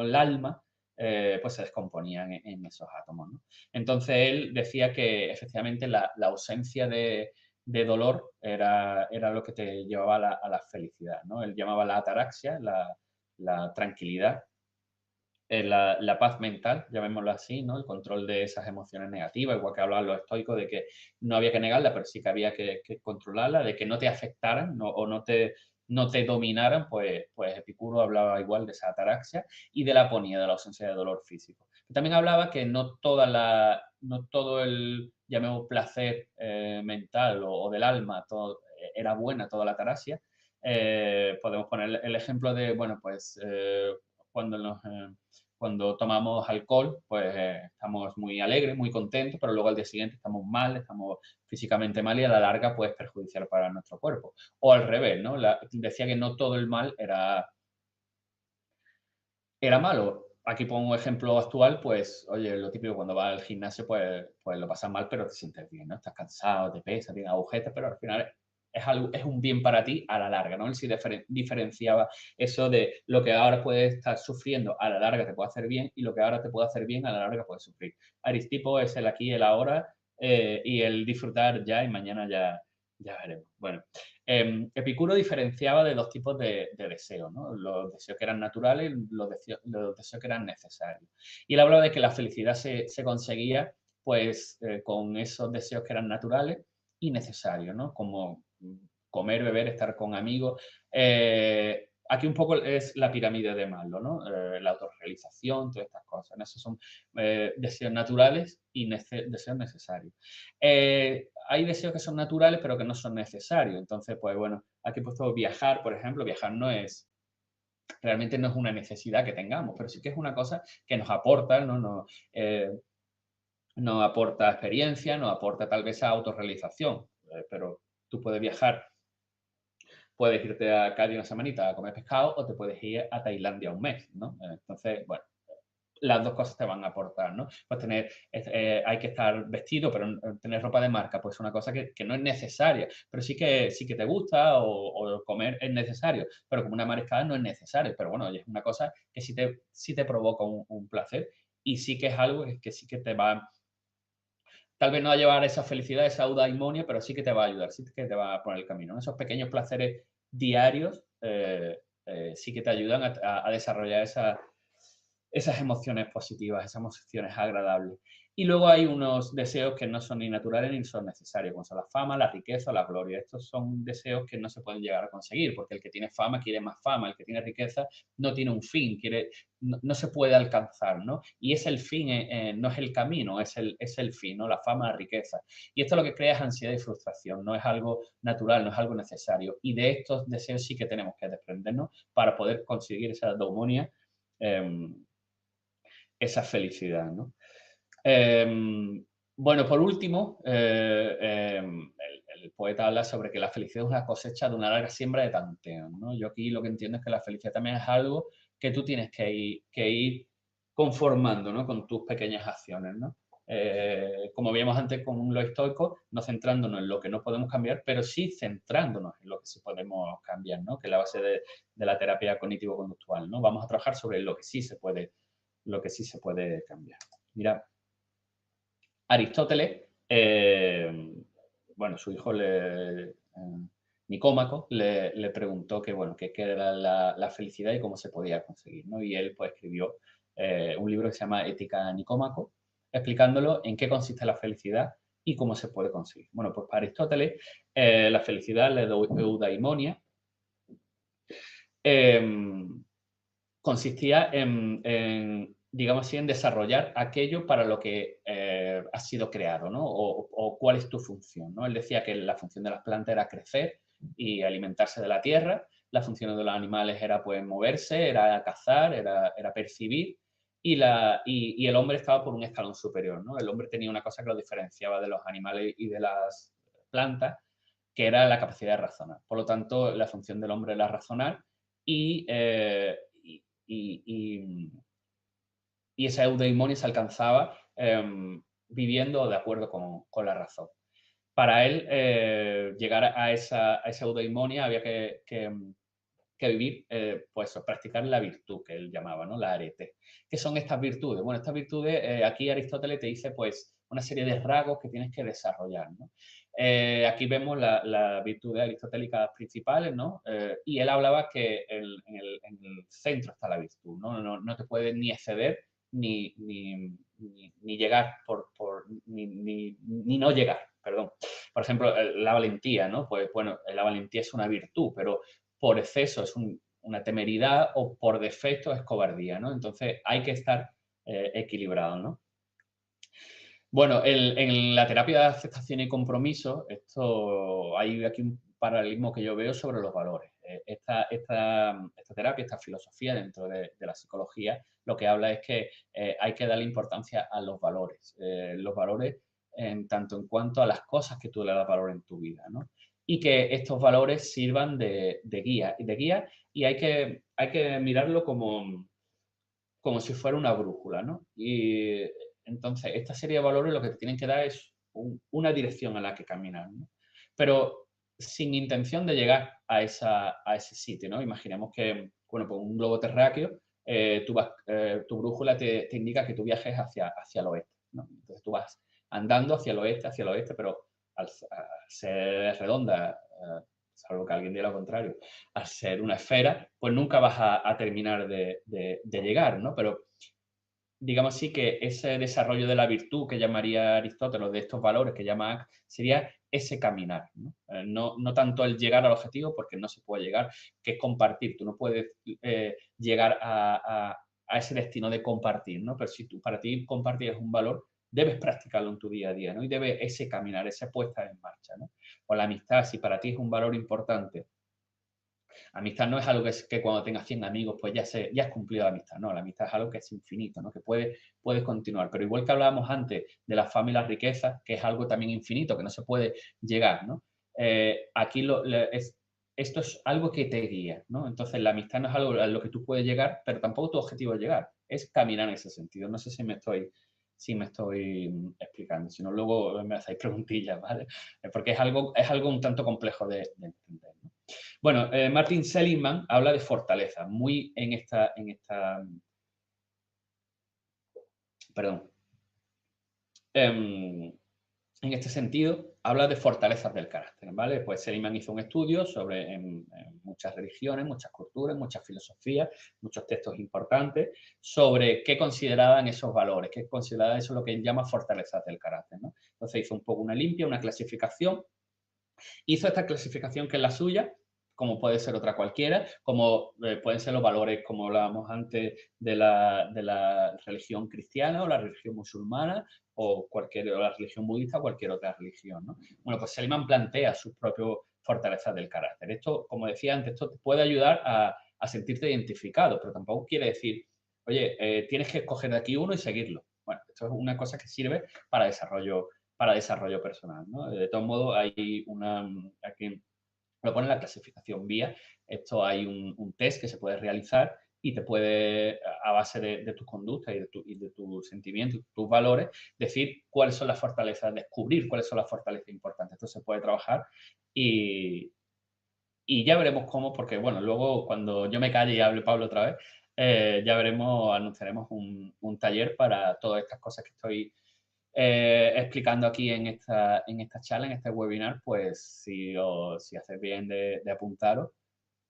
el alma, pues se descomponían en esos átomos, ¿no? Entonces él decía que efectivamente la ausencia de dolor era lo que te llevaba a la felicidad, ¿no? Él llamaba la ataraxia, la tranquilidad, la paz mental, llamémoslo así, ¿no? El control de esas emociones negativas, igual que hablaban los estoicos de que no había que negarla, pero sí que había que controlarla, de que no te afectaran o no te dominaran, pues Epicuro hablaba igual de esa ataraxia y de la aponía, de la ausencia de dolor físico. También hablaba que no todo el, llamemos, placer mental o del alma, era buena toda la ataraxia. Podemos poner el ejemplo de, bueno, pues cuando tomamos alcohol, pues estamos muy alegres, muy contentos, pero luego al día siguiente estamos mal, estamos físicamente mal y a la larga pues perjudicial para nuestro cuerpo. O al revés, ¿no? Decía que no todo el mal era malo. Aquí pongo un ejemplo actual, pues, oye, lo típico cuando vas al gimnasio, pues lo pasas mal, pero te sientes bien, ¿no? Estás cansado, te pesa, tienes agujetas, pero al final es un bien para ti a la larga, ¿no? Él sí diferenciaba eso de lo que ahora puedes estar sufriendo a la larga te puede hacer bien y lo que ahora te puede hacer bien a la larga puedes sufrir. Aristipo es el aquí, el ahora y el disfrutar ya y mañana ya veremos. Bueno, Epicuro diferenciaba de dos tipos de deseos, ¿no? Los deseos que eran naturales y los deseos que eran necesarios. Y él hablaba de que la felicidad se conseguía pues con esos deseos que eran naturales y necesarios, ¿no? Como comer, beber, estar con amigos. Aquí un poco es la pirámide de Maslow, ¿no? La autorrealización, todas estas cosas, ¿no? Esos son deseos naturales y deseos necesarios. Hay deseos que son naturales pero que no son necesarios. Entonces, pues bueno, aquí he puesto viajar, por ejemplo. Viajar realmente no es una necesidad que tengamos, pero sí que es una cosa que nos aporta, ¿no? Nos aporta experiencia, nos aporta tal vez autorrealización, pero tú puedes viajar, puedes irte a Cádiz una semanita a comer pescado o te puedes ir a Tailandia un mes, ¿no? Entonces, bueno, las dos cosas te van a aportar, ¿no? Pues hay que estar vestido, pero tener ropa de marca, pues es una cosa que no es necesaria, pero sí que te gusta o comer es necesario, pero como una mariscada no es necesario, pero bueno, es una cosa que sí te provoca un placer y sí que es algo que sí que te va, tal vez no a llevar esa felicidad, esa eudaimonia, pero sí que te va a ayudar, sí que te va a poner el camino, ¿no? Esos pequeños placeres diarios sí que te ayudan a desarrollar esas emociones positivas, esas emociones agradables. Y luego hay unos deseos que no son ni naturales ni son necesarios, como son la fama, la riqueza o la gloria. Estos son deseos que no se pueden llegar a conseguir, porque el que tiene fama quiere más fama, el que tiene riqueza no tiene un fin, no se puede alcanzar, ¿no? Y es el fin, no es el camino, es el fin, ¿no? La fama, la riqueza. Y esto lo que crea es ansiedad y frustración, no es algo natural, no es algo necesario. Y de estos deseos sí que tenemos que desprendernos para poder conseguir esa eudaimonia, esa felicidad, ¿no? Bueno, por último, el poeta habla sobre que la felicidad es una cosecha de una larga siembra de tanteos, ¿no? Yo aquí lo que entiendo es que la felicidad también es algo que tú tienes que ir conformando, ¿no? Con tus pequeñas acciones, ¿no? Como veíamos antes con lo estoico, no centrándonos en lo que no podemos cambiar, pero sí centrándonos en lo que sí podemos cambiar, ¿no? Que es la base de la terapia cognitivo-conductual, ¿no? Vamos a trabajar sobre lo que sí se puede cambiar. Mira, Aristóteles, bueno, su hijo Nicómaco le preguntó qué era la felicidad y cómo se podía conseguir, ¿no? Y él pues escribió un libro que se llama Ética Nicómaco, explicándolo en qué consiste la felicidad y cómo se puede conseguir. Bueno, pues para Aristóteles la felicidad, la eudaimonia, consistía digamos así, en desarrollar aquello para lo que ha sido creado, ¿no? O cuál es tu función, ¿no? Él decía que la función de las plantas era crecer y alimentarse de la tierra, la función de los animales era pues moverse, era cazar, era percibir, y el hombre estaba por un escalón superior, ¿no? El hombre tenía una cosa que lo diferenciaba de los animales y de las plantas, que era la capacidad de razonar. Por lo tanto, la función del hombre era razonar y esa eudaimonia se alcanzaba viviendo de acuerdo con la razón. Para él, llegar a esa eudaimonia había que vivir, pues practicar la virtud que él llamaba, ¿no? La arete. ¿Qué son estas virtudes? Bueno, estas virtudes, aquí Aristóteles te dice, pues, una serie de rasgos que tienes que desarrollar, ¿no? Aquí vemos las virtudes aristotélicas principales, ¿no? Y él hablaba que en el centro está la virtud, ¿no? No te puedes ni exceder ni llegar ni no llegar, perdón. Por ejemplo, la valentía, ¿no? Pues bueno, la valentía es una virtud, pero por exceso es una temeridad o por defecto es cobardía, ¿no? Entonces hay que estar equilibrado, ¿no? Bueno, en la terapia de aceptación y compromiso, hay aquí un paralelismo que yo veo sobre los valores. Esta terapia, esta filosofía dentro de la psicología, lo que habla es que hay que darle importancia a los valores. Los valores en tanto en cuanto a las cosas que tú le das valor en tu vida, ¿no? Y que estos valores sirvan de guía, y hay que mirarlo como si fuera una brújula, ¿no? Y entonces, esta serie de valores lo que te tienen que dar es una dirección a la que caminar, ¿no? Pero sin intención de llegar a ese sitio, ¿no? Imaginemos que, bueno, pues un globo terráqueo, tu brújula te indica que tu viaje es hacia el oeste, ¿no? Entonces tú vas andando hacia el oeste, pero al ser redonda, salvo que alguien diga lo contrario, al ser una esfera, pues nunca vas a terminar de llegar, ¿no? Pero digamos así que ese desarrollo de la virtud que llamaría Aristóteles, de estos valores que llama Ack, sería ese caminar, ¿no? No tanto el llegar al objetivo, porque no se puede llegar, que es compartir. Tú no puedes llegar a ese destino de compartir, ¿no? Pero si para ti compartir es un valor, debes practicarlo en tu día a día, ¿no? Y debe ese caminar, esa puesta en marcha, ¿no? O la amistad, si para ti es un valor importante. Amistad no es algo que cuando tengas 100 amigos pues ya has cumplido la amistad, no, la amistad es algo que es infinito, ¿no? Que puedes continuar, pero igual que hablábamos antes de la fama y la riqueza, que es algo también infinito, que no se puede llegar, ¿no? Aquí esto es algo que te guía, ¿no? Entonces la amistad no es algo a lo que tú puedes llegar, pero tampoco tu objetivo es llegar, es caminar en ese sentido. No sé si me estoy explicando, si no luego me hacéis preguntillas, ¿vale? Porque es algo un tanto complejo de entender, ¿no? Bueno, Martin Seligman habla de fortaleza, muy en este sentido, habla de fortalezas del carácter, ¿vale? Pues Seligman hizo un estudio sobre en muchas religiones, muchas culturas, muchas filosofías, muchos textos importantes, sobre qué consideraban esos valores, qué consideraban eso lo que él llama fortalezas del carácter, ¿no? Entonces hizo un poco una limpia, una clasificación. Hizo esta clasificación que es la suya, como puede ser otra cualquiera, como pueden ser los valores, como hablábamos antes, de la religión cristiana o la religión musulmana o la religión budista o cualquier otra religión, ¿no? Bueno, pues Seligman plantea sus propias fortalezas del carácter. Esto, como decía antes, esto te puede ayudar a sentirte identificado, pero tampoco quiere decir, oye, tienes que escoger de aquí uno y seguirlo. Bueno, esto es una cosa que sirve para desarrollo personal, ¿no? De todos modos, hay aquí lo pone en la clasificación VIA, esto hay un test que se puede realizar y te puede, a base de tus conductas y de tus sentimientos, tus valores, decir cuáles son las fortalezas, descubrir cuáles son las fortalezas importantes. Esto se puede trabajar y ya veremos cómo, porque bueno, luego cuando yo me calle y hable Pablo otra vez, ya veremos, anunciaremos un taller para todas estas cosas que estoy explicando aquí en esta charla, en este webinar. Pues si hacéis bien de apuntaros,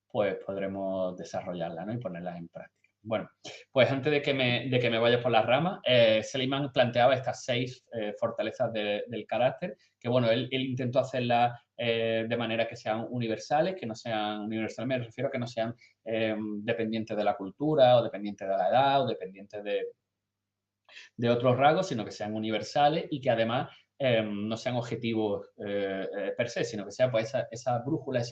pues podremos desarrollarla, ¿no? Y ponerlas en práctica. Bueno, pues antes de que me vaya por las ramas, Seligman planteaba estas 6 fortalezas del carácter, que bueno, él intentó hacerlas de manera que sean universales, me refiero a que no sean dependientes de la cultura o dependientes de la edad o dependientes de otros rasgos, sino que sean universales y que además no sean objetivos per se, sino que sea pues esa brújula,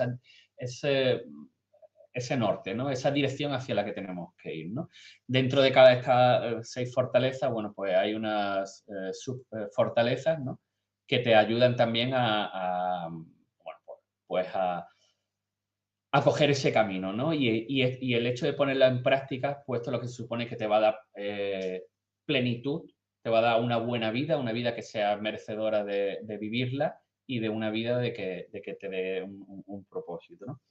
ese norte, ¿no? Esa dirección hacia la que tenemos que ir, ¿no? Dentro de cada de estas 6 fortalezas, bueno, pues hay unas subfortalezas, ¿no? Que te ayudan también a coger ese camino, ¿no? Y el hecho de ponerla en práctica, pues esto lo que se supone que te va a dar plenitud, te va a dar una buena vida, una vida que sea merecedora de vivirla y de una vida de que te dé un propósito, ¿no?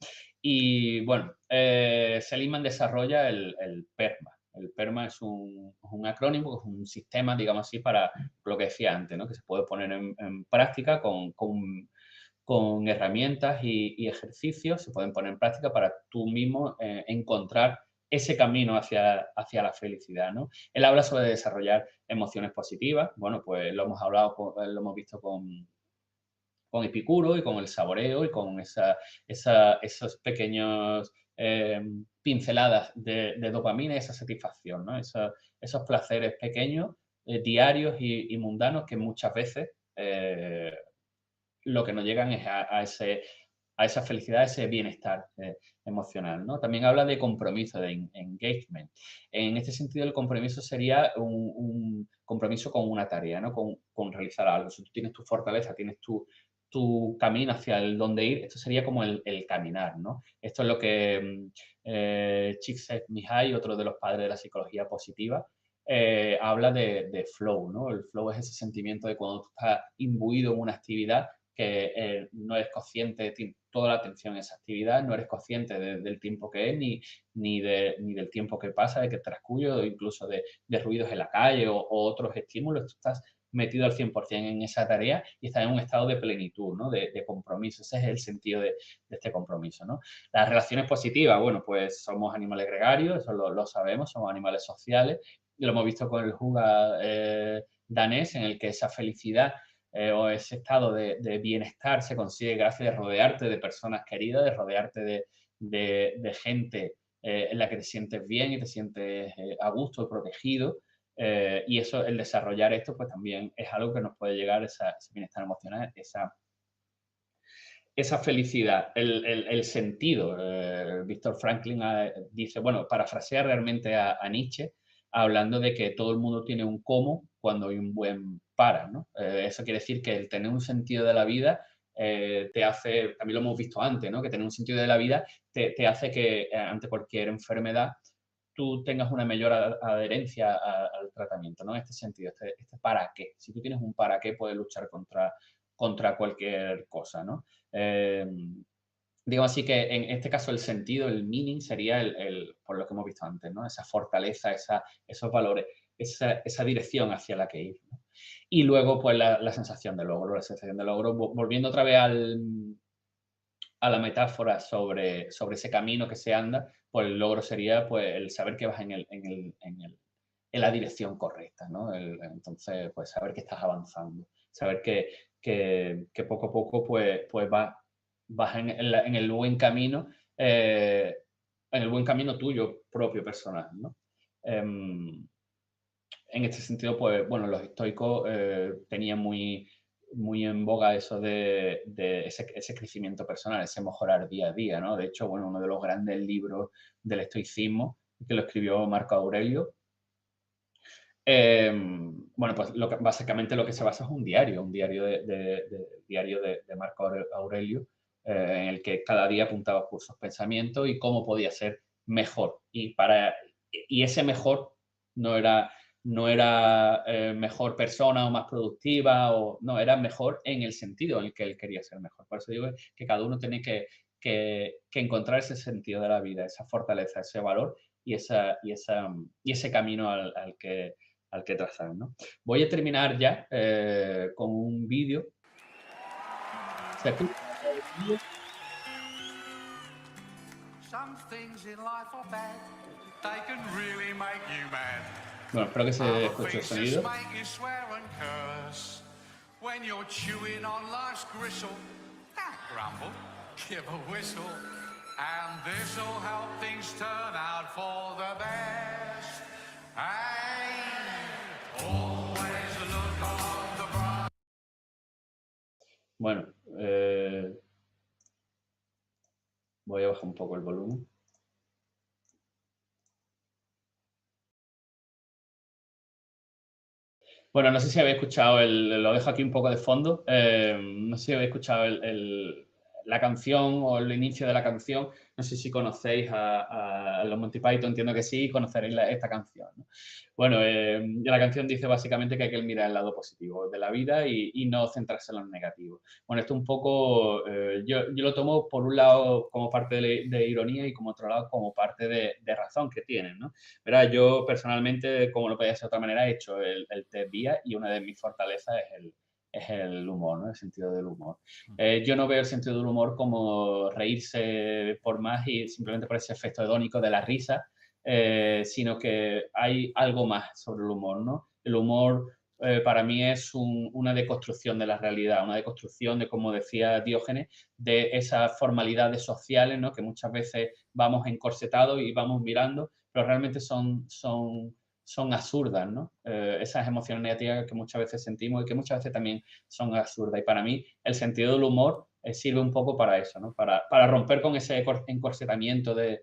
Y bueno, Seligman desarrolla el PERMA. El PERMA es un acrónimo, es un sistema, digamos así, para lo que decía antes, ¿no? Que se puede poner en práctica con herramientas y ejercicios, se pueden poner en práctica para tú mismo encontrar ese camino hacia la felicidad, ¿no? Él habla sobre desarrollar emociones positivas. Bueno, pues lo hemos visto con Epicuro y con el saboreo y con esos pequeños pinceladas de dopamina y esa satisfacción, ¿no? Esos placeres pequeños, diarios y mundanos que muchas veces lo que nos llegan es a esa felicidad, a ese bienestar emocional, ¿no? También habla de compromiso, de engagement. En este sentido, el compromiso sería un compromiso con una tarea, ¿no? Con realizar algo. Si tú tienes tu fortaleza, tienes tu camino hacia el dónde ir, esto sería como el caminar, ¿no? Esto es lo que Csikszentmihalyi, otro de los padres de la psicología positiva, habla de flow, ¿no? El flow es ese sentimiento de cuando tú estás imbuido en una actividad que no eres consciente de toda la atención en esa actividad, no eres consciente del tiempo que es, ni del tiempo que pasa, de que transcurre, o incluso de ruidos en la calle o otros estímulos. Tú estás metido al 100% en esa tarea y estás en un estado de plenitud, ¿no? De compromiso. Ese es el sentido de este compromiso, ¿no? Las relaciones positivas, bueno, pues somos animales gregarios, eso lo sabemos, somos animales sociales, y lo hemos visto con el Juga danés, en el que esa felicidad o ese estado de bienestar se consigue gracias a rodearte de personas queridas, de rodearte de gente en la que te sientes bien y te sientes a gusto y protegido. Y eso, el desarrollar esto, pues también es algo que nos puede llegar, ese bienestar emocional, esa felicidad, el sentido. Víctor Franklin dice, bueno, parafrasea realmente a Nietzsche, hablando de que todo el mundo tiene un cómo cuando hay un buen para, ¿no? Eso quiere decir que el tener un sentido de la vida te hace, también lo hemos visto antes, ¿no? Que tener un sentido de la vida te hace que ante cualquier enfermedad tú tengas una mayor adherencia al tratamiento, ¿no? En este sentido, este para qué. Si tú tienes un para qué, puedes luchar contra cualquier cosa, ¿no? Digamos así que en este caso el sentido, el meaning sería por lo que hemos visto antes, ¿no? Esa fortaleza, esos valores, esa dirección hacia la que ir, ¿no? Y luego, pues, la sensación de logro. La sensación de logro, volviendo otra vez a la metáfora sobre ese camino que se anda, pues el logro sería, pues, el saber que vas en la dirección correcta, ¿no? Entonces, pues, saber que estás avanzando, saber que poco a poco, pues vas en el buen camino, en el buen camino tuyo propio, personal, ¿no? En este sentido, pues, bueno, los estoicos tenían muy en boga eso de ese crecimiento personal, ese mejorar día a día, ¿no? De hecho, bueno, uno de los grandes libros del estoicismo, que lo escribió Marco Aurelio, bueno, pues básicamente lo que se basa es un diario de Marco Aurelio, en el que cada día apuntaba por sus pensamientos y cómo podía ser mejor. Y ese mejor no era mejor persona o más productiva, no, era mejor en el sentido en el que él quería ser mejor. Por eso digo que cada uno tiene que encontrar ese sentido de la vida, esa fortaleza, ese valor y ese camino al que trazar, ¿no? Voy a terminar ya con un vídeo. ¿Se escucha? Bueno, espero que se escuche el sonido. Bueno, voy a bajar un poco el volumen. Bueno, no sé si habéis escuchado, lo dejo aquí un poco de fondo, no sé si habéis escuchado la canción o el inicio de la canción. No sé si conocéis a los Monty Python, entiendo que sí, conoceréis esta canción, ¿no? Bueno, la canción dice básicamente que hay que mirar el lado positivo de la vida y no centrarse en lo negativo. Bueno, esto un poco, yo lo tomo por un lado como parte de ironía y como otro lado como parte de razón que tienen, ¿no? Verá, yo personalmente, como no podía ser de otra manera, he hecho el test BIA y una de mis fortalezas es el humor, ¿no? El sentido del humor. Yo no veo el sentido del humor como reírse por más y simplemente por ese efecto hedónico de la risa, sino que hay algo más sobre el humor, ¿no? El humor para mí es una deconstrucción de la realidad, una deconstrucción de, como decía Diógenes, de esas formalidades sociales, ¿no? Que muchas veces vamos encorsetados y vamos mirando, pero realmente son absurdas, ¿no? Esas emociones negativas que muchas veces sentimos y que muchas veces también son absurdas. Y para mí el sentido del humor sirve un poco para eso, ¿no? Para romper con ese encorsetamiento de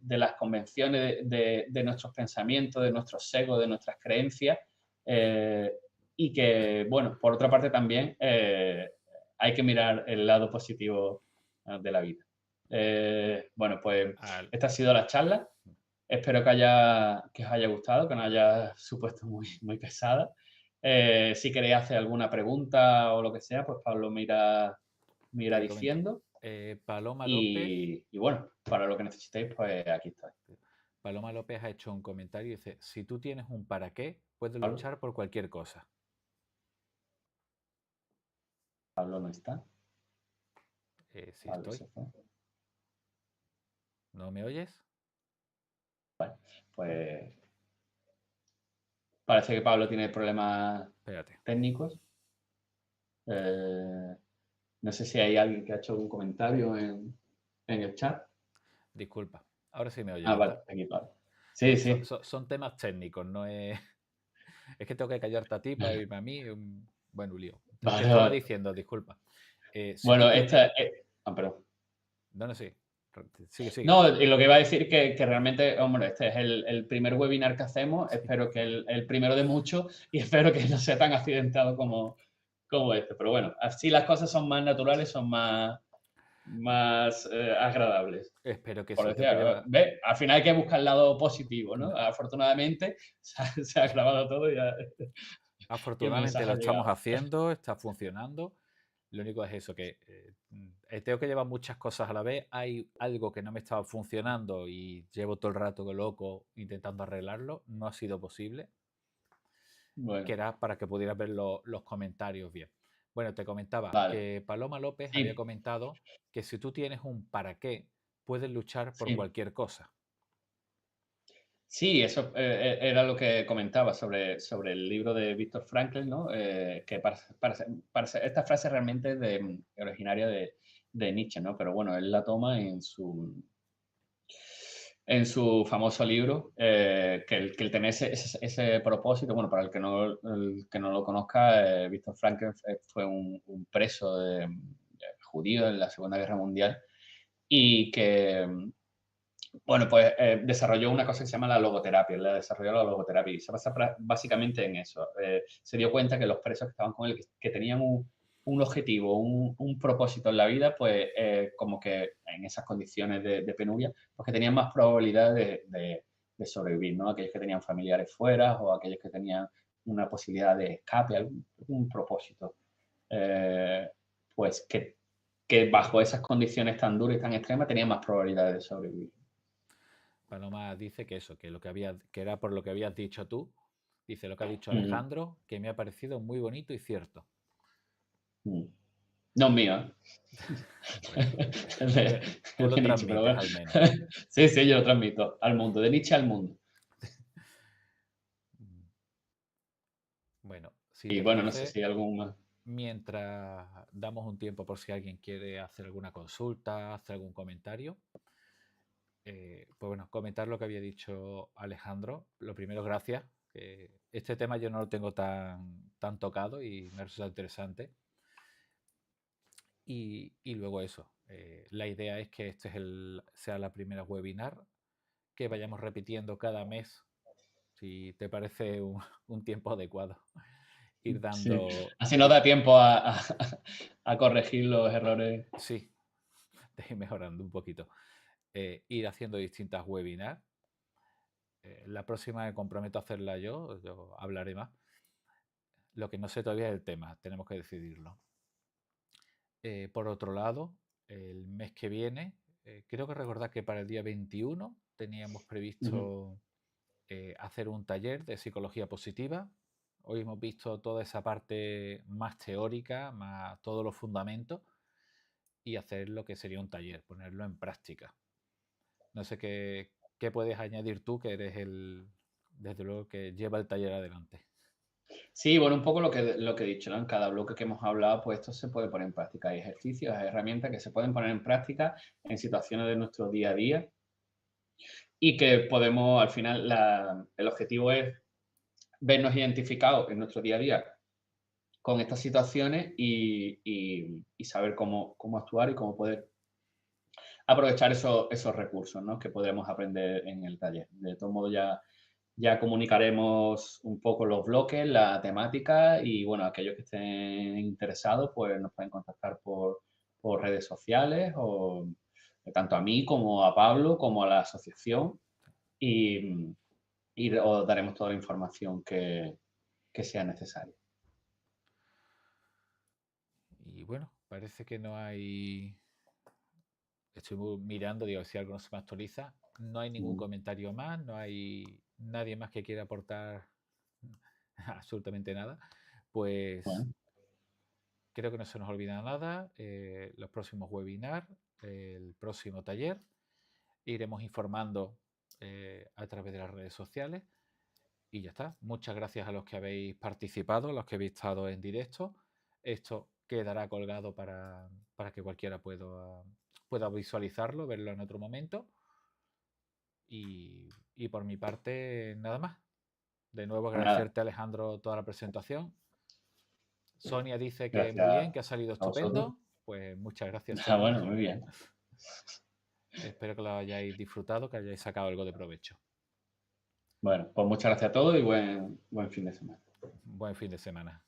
las convenciones, de nuestros pensamientos, de nuestros egos, de nuestras creencias, y que, bueno, por otra parte también hay que mirar el lado positivo de la vida. Bueno, pues esta ha sido la charla. Espero que os haya gustado, que no haya supuesto muy pesada. Si queréis hacer alguna pregunta o lo que sea, pues Pablo me irá diciendo. Paloma López. Y bueno, para lo que necesitéis, pues aquí estoy. Paloma López ha hecho un comentario y dice: si tú tienes un para qué, puedes luchar por cualquier cosa. Pablo no está. Sí, Pablo estoy. ¿No me oyes? Bueno, pues parece que Pablo tiene problemas técnicos. No sé si hay alguien que ha hecho algún comentario en el chat. Disculpa, ahora sí me oyes. Vale, aquí Pablo. Sí, sí. Son temas técnicos, no es... Es que tengo que callarte a ti para irme a mí. Bueno, un lío. Te estaba diciendo, disculpa. Bueno, perdón. No, sí. Sigue. No, y lo que iba a decir que realmente, hombre, este es el primer webinar que hacemos. Sí. Espero que el primero de muchos y espero que no sea tan accidentado como este. Pero bueno, así las cosas son más naturales, son más más agradables. Espero que Por sí. decir algo. ¿Ves? Al final hay que buscar el lado positivo, ¿no? Afortunadamente se ha grabado todo y el Afortunadamente mensaje lo ha estamos llegado. haciendo, está funcionando. Lo único es eso, que tengo que llevar muchas cosas a la vez. Hay algo que no me estaba funcionando y llevo todo el rato loco intentando arreglarlo. No ha sido posible. Bueno, Que era para que pudieras ver los comentarios bien. Bueno, te comentaba vale. que Paloma López Sí. había comentado que si tú tienes un para qué, puedes luchar por Sí. cualquier cosa. Sí, eso era lo que comentaba sobre el libro de Viktor Frankl, ¿no? Que esta frase realmente es originaria de Nietzsche, ¿no? Pero bueno, él la toma en su famoso libro, que el tener ese propósito, bueno, para el que no lo conozca, Viktor Frankl fue un preso judío en la Segunda Guerra Mundial y que, bueno, pues desarrolló una cosa que se llama la logoterapia, y se basa básicamente en eso. Se dio cuenta que los presos que estaban con él, que tenían un objetivo, un propósito en la vida, pues como que en esas condiciones de penuria, pues que tenían más probabilidades de sobrevivir, ¿no? Aquellos que tenían familiares fuera o aquellos que tenían una posibilidad de escape, algún propósito. Pues que bajo esas condiciones tan duras y tan extremas tenían más probabilidades de sobrevivir. Paloma dice que eso, que era por lo que habías dicho tú. Dice lo que ha dicho Alejandro, que me ha parecido muy bonito y cierto. No es mío, ¿eh? Bueno, tú lo de Nietzsche, transmites pero bueno. al menos. Sí, yo lo transmito al mundo, de Nietzsche al mundo. Bueno, si Y te bueno, no sé parece, si hay algún más. mientras damos un tiempo por si alguien quiere hacer alguna consulta, hacer algún comentario, pues bueno, comentar lo que había dicho Alejandro. Lo primero, gracias. Este tema yo no lo tengo tan tocado y me resulta interesante. Y luego eso, la idea es que este sea la primera webinar, que vayamos repitiendo cada mes, si te parece un tiempo adecuado. Ir dando... Sí. Así nos da tiempo a corregir los errores. Sí, de ir mejorando un poquito. Ir haciendo distintas webinars. La próxima me comprometo a hacerla yo hablaré más. Lo que no sé todavía es el tema, tenemos que decidirlo. Por otro lado, el mes que viene, creo que recordar que para el día 21 teníamos previsto hacer un taller de psicología positiva. Hoy hemos visto toda esa parte más teórica, más todos los fundamentos, y hacer lo que sería un taller, ponerlo en práctica. No sé qué puedes añadir tú, que eres desde luego, que lleva el taller adelante. Sí, bueno, un poco lo que he dicho, ¿no? En cada bloque que hemos hablado, pues esto se puede poner en práctica. Hay ejercicios, hay herramientas que se pueden poner en práctica en situaciones de nuestro día a día y que podemos, al final, el objetivo es vernos identificados en nuestro día a día con estas situaciones y saber cómo actuar y cómo poder aprovechar esos recursos, ¿no? Que podremos aprender en el taller. De todo modo, ya comunicaremos un poco los bloques, la temática y, bueno, aquellos que estén interesados, pues nos pueden contactar por redes sociales o tanto a mí como a Pablo como a la asociación y os daremos toda la información que sea necesaria. Y bueno, parece que no hay... Estoy mirando, digo, si algo no se me actualiza. No hay ningún comentario más, no hay nadie más que quiera aportar absolutamente nada. Pues Bueno. creo que no se nos olvida nada. Los próximos webinars, el próximo taller. Iremos informando a través de las redes sociales. Y ya está. Muchas gracias a los que habéis participado, a los que habéis estado en directo. Esto quedará colgado para que cualquiera pueda visualizarlo, verlo en otro momento. Y por mi parte, nada más. De nuevo agradecerte, Alejandro, toda la presentación. Sonia dice que muy bien, que ha salido estupendo. Pues muchas gracias, Sonia. Bueno, muy bien. Espero que lo hayáis disfrutado, que hayáis sacado algo de provecho. Bueno, pues muchas gracias a todos y buen fin de semana. Buen fin de semana.